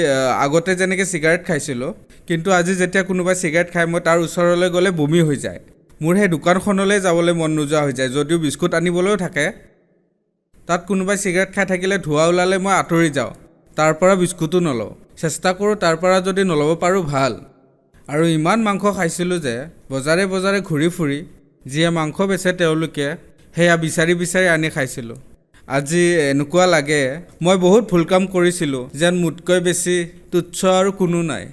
আগতে যেনেকৈ চিগাৰেট খাইছিলোঁ, কিন্তু আজি যেতিয়া কোনোবাই চিগাৰেট খায় মই তাৰ ওচৰলৈ গ'লে বমি হৈ যায়। মোৰ সেই দোকানখনলৈ যাবলৈ মন নোযোৱা হৈ যায়, যদিও বিস্কুট আনিবলৈও থাকে। তাত কোনোবাই চিগাৰেট খাই থাকিলে ধোঁৱা ওলালে মই আঁতৰি যাওঁ, তাৰ পৰা বিস্কুটো নলওঁ। চেষ্টা কৰোঁ তাৰ পৰা যদি নল'ব পাৰোঁ ভাল। আৰু ইমান মাংস খাইছিলোঁ যে বজাৰে বজাৰে ঘূৰি ফুৰি যিয়ে মাংস বেচে তেওঁলোকে সেয়া বিচাৰি বিচাৰি আনি খাইছিলোঁ। আজি এনেকুৱা লাগে মই বহুত ভুল কাম কৰিছিলোঁ, যেন মোতকৈ বেছি তুচ্ছ আৰু কোনো নাই।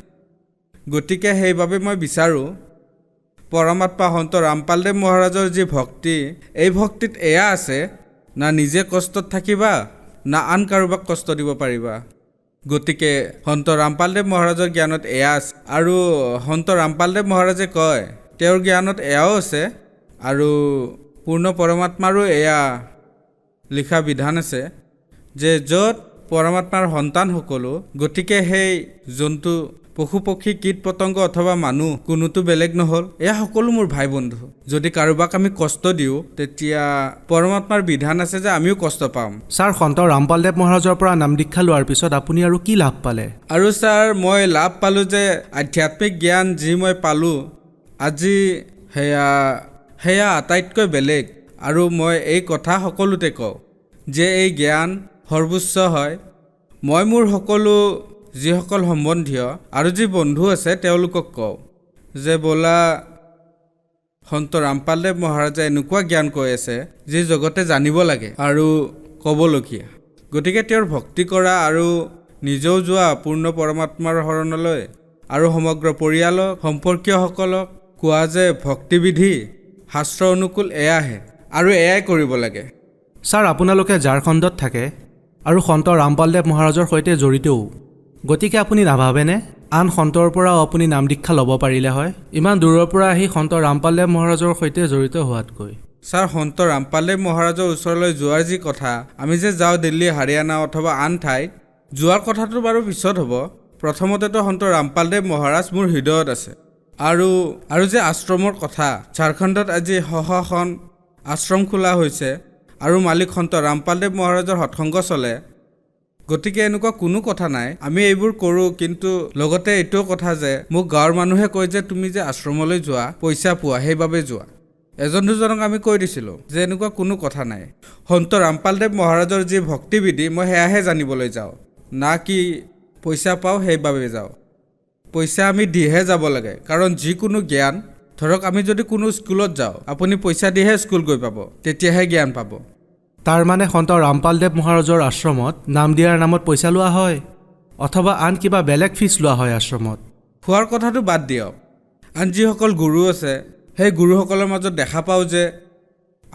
গতিকে সেইবাবে মই বিচাৰোঁ পৰমাত্মা সন্ত ৰামপালদেৱ মহাৰাজৰ যি ভক্তি, এই ভক্তিত এয়া আছে, না নিজে কষ্টত থাকিবা না আন কাৰোবাক কষ্ট দিব পাৰিবা। গতিকে সন্ত ৰামপালদেৱ মহাৰাজৰ জ্ঞানত এয়া আছে। আৰু সন্ত ৰামপালদেৱ মহাৰাজে কয় তেওঁৰ জ্ঞানত এয়াও আছে আৰু পূৰ্ণ পৰমাত্মাৰো এয়া লিখা বিধান আছে যে য'ত পৰমাত্মাৰ সন্তান সকলো, গতিকে সেই জন্তু, পশু পক্ষী, কীট পতংগ অথবা মানুহ কোনোতো বেলেগ নহ'ল, এয়া সকলো মোৰ ভাই বন্ধু। যদি কাৰোবাক আমি কষ্ট দিওঁ তেতিয়া পৰমাত্মাৰ বিধান আছে যে আমিও কষ্ট পাম। ছাৰ, সন্ত ৰামপালদেৱ মহাৰাজৰ পৰা নাম দীক্ষা লোৱাৰ পিছত আপুনি আৰু কি লাভ পালে? আৰু ছাৰ, মই লাভ পালোঁ যে আধ্যাত্মিক জ্ঞান যি মই পালোঁ আজি সেয়া আটাইতকৈ বেলেগ। আৰু মই এই কথা সকলোতে কওঁ যে এই জ্ঞান সৰ্বোচ্চ হয়। মই মোৰ সকলো যিসকল সম্বন্ধীয় আৰু যি বন্ধু আছে তেওঁলোকক কওঁ যে ব'লা সন্ত ৰামপালদেৱ মহাৰাজে এনেকুৱা জ্ঞান কৈ আছে যি জগতে জানিব লাগে আৰু ক'বলগীয়া। গতিকে তেওঁৰ ভক্তি কৰা আৰু নিজেও যোৱা পূৰ্ণ পৰমাত্মাৰ শৰণলৈ আৰু সমগ্ৰ পৰিয়ালক সম্পৰ্কীয়সকলক কোৱা যে ভক্তিবিধি শাস্ত্ৰ অনুকূল এয়াহে আৰু এয়াই কৰিব লাগে। ছাৰ, আপোনালোকে ঝাৰখণ্ডত থাকে আৰু সন্ত ৰামপালদেৱ মহাৰাজৰ সৈতে জড়িতও। গতিকে আপুনি নাভাবেনে আন সন্তৰ পৰাও আপুনি নাম দীক্ষা ল'ব পাৰিলে হয়, ইমান দূৰৰ পৰা আহি সন্ত ৰামপালদেৱ মহাৰাজৰ সৈতে জড়িত হোৱাতকৈ? ছাৰ, সন্ত ৰামপালদেৱ মহাৰাজৰ ওচৰলৈ যোৱাৰ যি কথা, আমি যে যাওঁ দিল্লী, হাৰিয়ানা অথবা আন ঠাইত, যোৱাৰ কথাটো বাৰু পিছত হ'ব। প্ৰথমতেতো সন্ত ৰামপালদেৱ মহাৰাজ মোৰ হৃদয়ত আছে। আৰু যে আশ্ৰমৰ কথা, ঝাৰখণ্ডত আজি খন আশ্ৰম খোলা হৈছে আৰু মালিক সন্ত ৰামপালদেৱ মহাৰাজৰ সৎসংগ চলে। গতিকে এনেকুৱা কোনো কথা নাই, আমি এইবোৰ কৰোঁ। কিন্তু লগতে এইটোও কথা যে মোক গাঁৱৰ মানুহে কয় যে তুমি যে আশ্ৰমলৈ যোৱা পইচা পোৱা, সেইবাবে যোৱা। এজন দুজনক আমি কৈ দিছিলোঁ যে এনেকুৱা কোনো কথা নাই। সন্ত ৰামপালদেৱ মহাৰাজৰ যি ভক্তিবিধি মই সেয়াহে জানিবলৈ যাওঁ, না কি পইচা পাওঁ সেইবাবে যাওঁ। পইচা আমি দিহে যাব লাগে, কাৰণ যিকোনো জ্ঞান, ধৰক আমি যদি কোনো স্কুলত যাওঁ, আপুনি পইচা দিহে স্কুল গৈ পাব, তেতিয়াহে জ্ঞান পাব। তাৰ মানে সন্ত ৰামপালদেৱ মহাৰাজৰ আশ্ৰমত নাম দিয়াৰ নামত পইচা লোৱা হয়, অথবা আন কিবা বেলেগ ফিজ লোৱা হয় আশ্ৰমত? খোৱাৰ কথাটো বাদ দিয়ক, আন যিসকল গুৰু আছে সেই গুৰুসকলৰ মাজত দেখা পাওঁ যে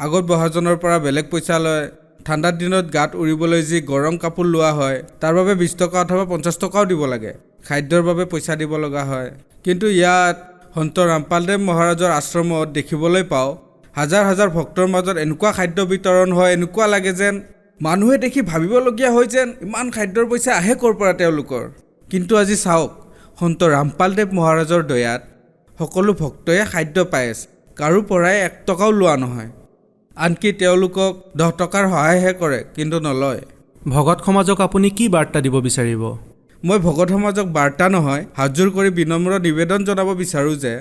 আগত বহাজনৰ পৰা বেলেগ পইচা লয়। ঠাণ্ডাৰ দিনত গাত উৰিবলৈ যি গৰম কাপোৰ লোৱা হয়, তাৰ বাবে 20 টকা অথবা 50 টকাও দিব লাগে। খাদ্যৰ বাবে পইচা দিব লগা হয়। কিন্তু ইয়াত সন্ত ৰামপালদেৱ মহাৰাজৰ আশ্ৰমত দেখিবলৈ পাওঁ হাজাৰ হাজাৰ ভক্তৰ মাজত এনেকুৱা খাদ্য বিতৰণ হয়, এনেকুৱা লাগে যেন মানুহে দেখি ভাবিবলগীয়া হয় যেন ইমান খাদ্যৰ পইচা আহে ক'ৰ পৰা তেওঁলোকৰ। কিন্তু আজি চাওক, সন্ত ৰামপালদেৱ মহাৰাজৰ দয়াত সকলো ভক্তই খাদ্য পাই আছে, কাৰো পৰাই 1 টকাও লোৱা নহয়। আনকি তেওঁলোকক 10 টকাৰ সহায়হে কৰে, কিন্তু নলয়। ভগত সমাজক আপুনি কি বাৰ্তা দিব বিচাৰিব? মই ভগত সমাজক বাৰ্তা নহয়, হাতযোৰ কৰি বিনম্ৰ নিবেদন জনাব বিচাৰোঁ যে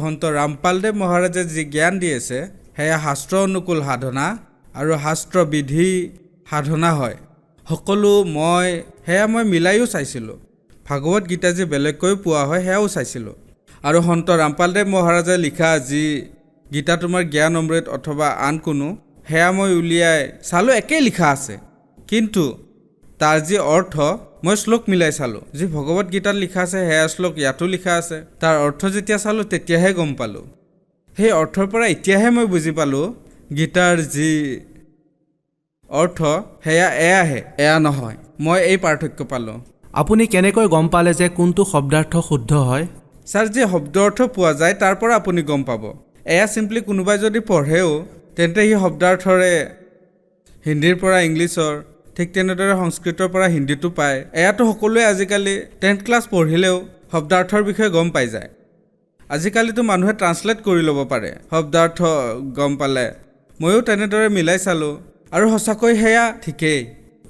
সন্ত ৰামপালদেৱ মহাৰাজে যি জ্ঞান দি আছে সেয়া শাস্ত্ৰ অনুকূল সাধনা আৰু শাস্ত্ৰ বিধি সাধনা হয়। সকলো সেয়া মই মিলাইও চাইছিলোঁ। ভাগৱত গীতা যি বেলেগকৈ পোৱা হয় সেয়াও চাইছিলোঁ। আৰু সন্ত ৰামপালদেৱ মহাৰাজে লিখা যি গীতা তোমাৰ জ্ঞান অমৃত অথবা আন কোনো, সেয়া মই উলিয়াই চালোঁ, একেই লিখা আছে। কিন্তু তাৰ যি অৰ্থ মই শ্লোক মিলাই চালোঁ, যি ভগৱত গীতাত লিখা আছে সেয়া শ্লোক ইয়াতো লিখা আছে। তাৰ অৰ্থ যেতিয়া চালোঁ তেতিয়াহে গম পালোঁ। সেই অৰ্থৰ পৰা এতিয়াহে মই বুজি পালোঁ গীতাৰ যি অৰ্থ সেয়া এয়াহে, এয়া নহয়। মই এই পাৰ্থক্য পালোঁ। আপুনি কেনেকৈ গম পালে যে কোনটো শব্দাৰ্থ শুদ্ধ হয়? ছাৰ, যি শব্দ অৰ্থ পোৱা যায় তাৰ পৰা আপুনি গম পাব। এয়া চিম্পলি কোনোবাই যদি পঢ়েও তেন্তে সেই শব্দাৰ্থৰে হিন্দীৰ পৰা ইংলিছৰ, ঠিক তেনেদৰে সংস্কৃতৰ পৰা হিন্দীটো পায়। এয়াতো সকলোৱে আজিকালি 10th ক্লাছ পঢ়িলেও শব্দাৰ্থৰ বিষয়ে গম পাই যায়। আজিকালিতো মানুহে ট্ৰান্সলেট কৰি ল'ব পাৰে শব্দাৰ্থ গম পালে। ময়ো তেনেদৰে মিলাই চালোঁ আৰু সঁচাকৈ সেয়া ঠিকেই।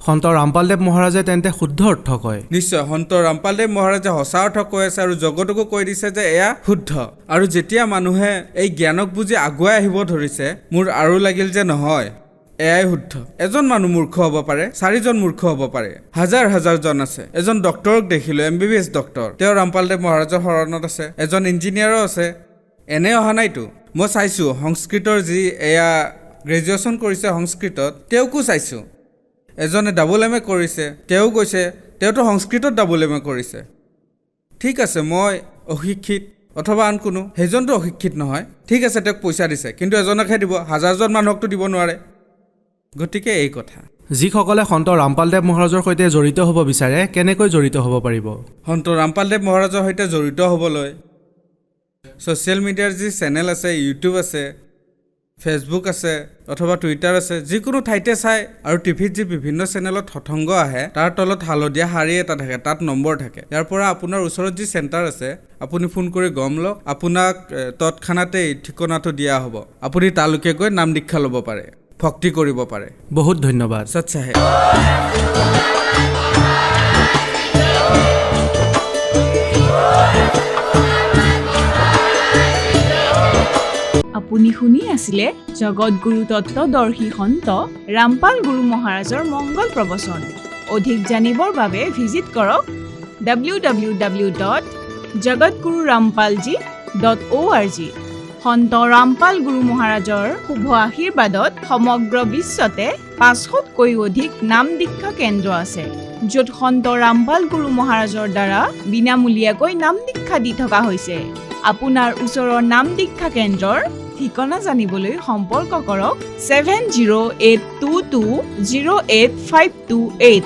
সন্ত ৰামপালদেৱ মহাৰাজে তেন্তে শুদ্ধ অৰ্থ কয়? নিশ্চয়, সন্ত ৰামপালদেৱ মহাৰাজে সঁচা অৰ্থ কৈ আছে আৰু জগতকো কৈ দিছে যে এয়া শুদ্ধ। আৰু যেতিয়া মানুহে এই জ্ঞানক বুজি আগুৱাই আহিব ধৰিছে, মোৰ আৰু লাগিল যে নহয়, এয়াই শুদ্ধ। এজন মানুহ মূৰ্খ হ'ব পাৰে, 4জন মূৰ্খ হ'ব পাৰে, হাজাৰ হাজাৰজন আছে। এজন ডক্টৰক দেখিলোঁ, MBBS ডক্টৰ, তেওঁ ৰামপালদেৱ মহাৰাজৰ শৰণত আছে। এজন ইঞ্জিনিয়াৰো আছে। এনে অহা নাইতো, মই চাইছোঁ সংস্কৃতৰ যি এয়া গ্ৰেজুৱেশ্যন কৰিছে সংস্কৃতত, তেওঁকো চাইছোঁ। এজনে MA কৰিছে, তেওঁ কৈছে তেওঁতো সংস্কৃতত MA কৰিছে। ঠিক আছে, মই অশিক্ষিত অথবা আন কোনো, সেইজনটো অশিক্ষিত নহয়। ঠিক আছে, তেওঁক পইচা দিছে, কিন্তু এজনকহে দিব, হাজাৰজন মানুহকতো দিব নোৱাৰে। গতিকে এই কথা। যিসকলে সন্ত ৰামপালদেৱ মহাৰাজৰ সৈতে জড়িত হ'ব বিচাৰে, কেনেকৈ জড়িত হ'ব পাৰিব? সন্ত ৰামপালদেৱ মহাৰাজৰ সৈতে জড়িত হ'বলৈ ছ'চিয়েল মিডিয়াৰ যি চেনেল আছে, ইউটিউব আছে, ফেচবুক আছে অথবা টুইটাৰ আছে, যিকোনো ঠাইতে চাই আৰু টিভিত যি বিভিন্ন চেনেলত সৎসংগ আহে তাৰ তলত হালধীয়া শাৰী এটা থাকে, তাত নম্বৰ থাকে। ইয়াৰ পৰা আপোনাৰ ওচৰত যি চেণ্টাৰ আছে আপুনি ফোন কৰি গম লওক, আপোনাক তৎক্ষণাতেই ঠিকনাটো দিয়া হ'ব। আপুনি তালৈকে গৈ নাম দীক্ষা ল'ব পাৰে, ভক্তি কৰিব পাৰে। বহুত ধন্যবাদ। সচ্চাহে। আপুনি শুনি আছিলে জগতগুৰু তত্ত্বদৰ্শী সন্ত ৰামপাল গুৰু মহাৰাজৰ মংগল প্ৰবচন। অধিক জানিবৰ বাবে ভিজিট কৰক www.jagatgururampalji.org। সন্ত ৰামপাল গুৰু মহাৰাজৰ শুভ আশীৰ্বাদত সমগ্ৰ বিশ্বতে 500তকৈ অধিক নাম দীক্ষা কেন্দ্ৰ আছে, য'ত সন্ত ৰামপাল গুৰু মহাৰাজৰ দ্বাৰা বিনামূলীয়াকৈ নাম দীক্ষা দি থকা হৈছে। আপোনাৰ ওচৰৰ নাম দীক্ষা কেন্দ্ৰৰ ঠিকনা জানিবলৈ সম্পৰ্ক কৰক 7082208528।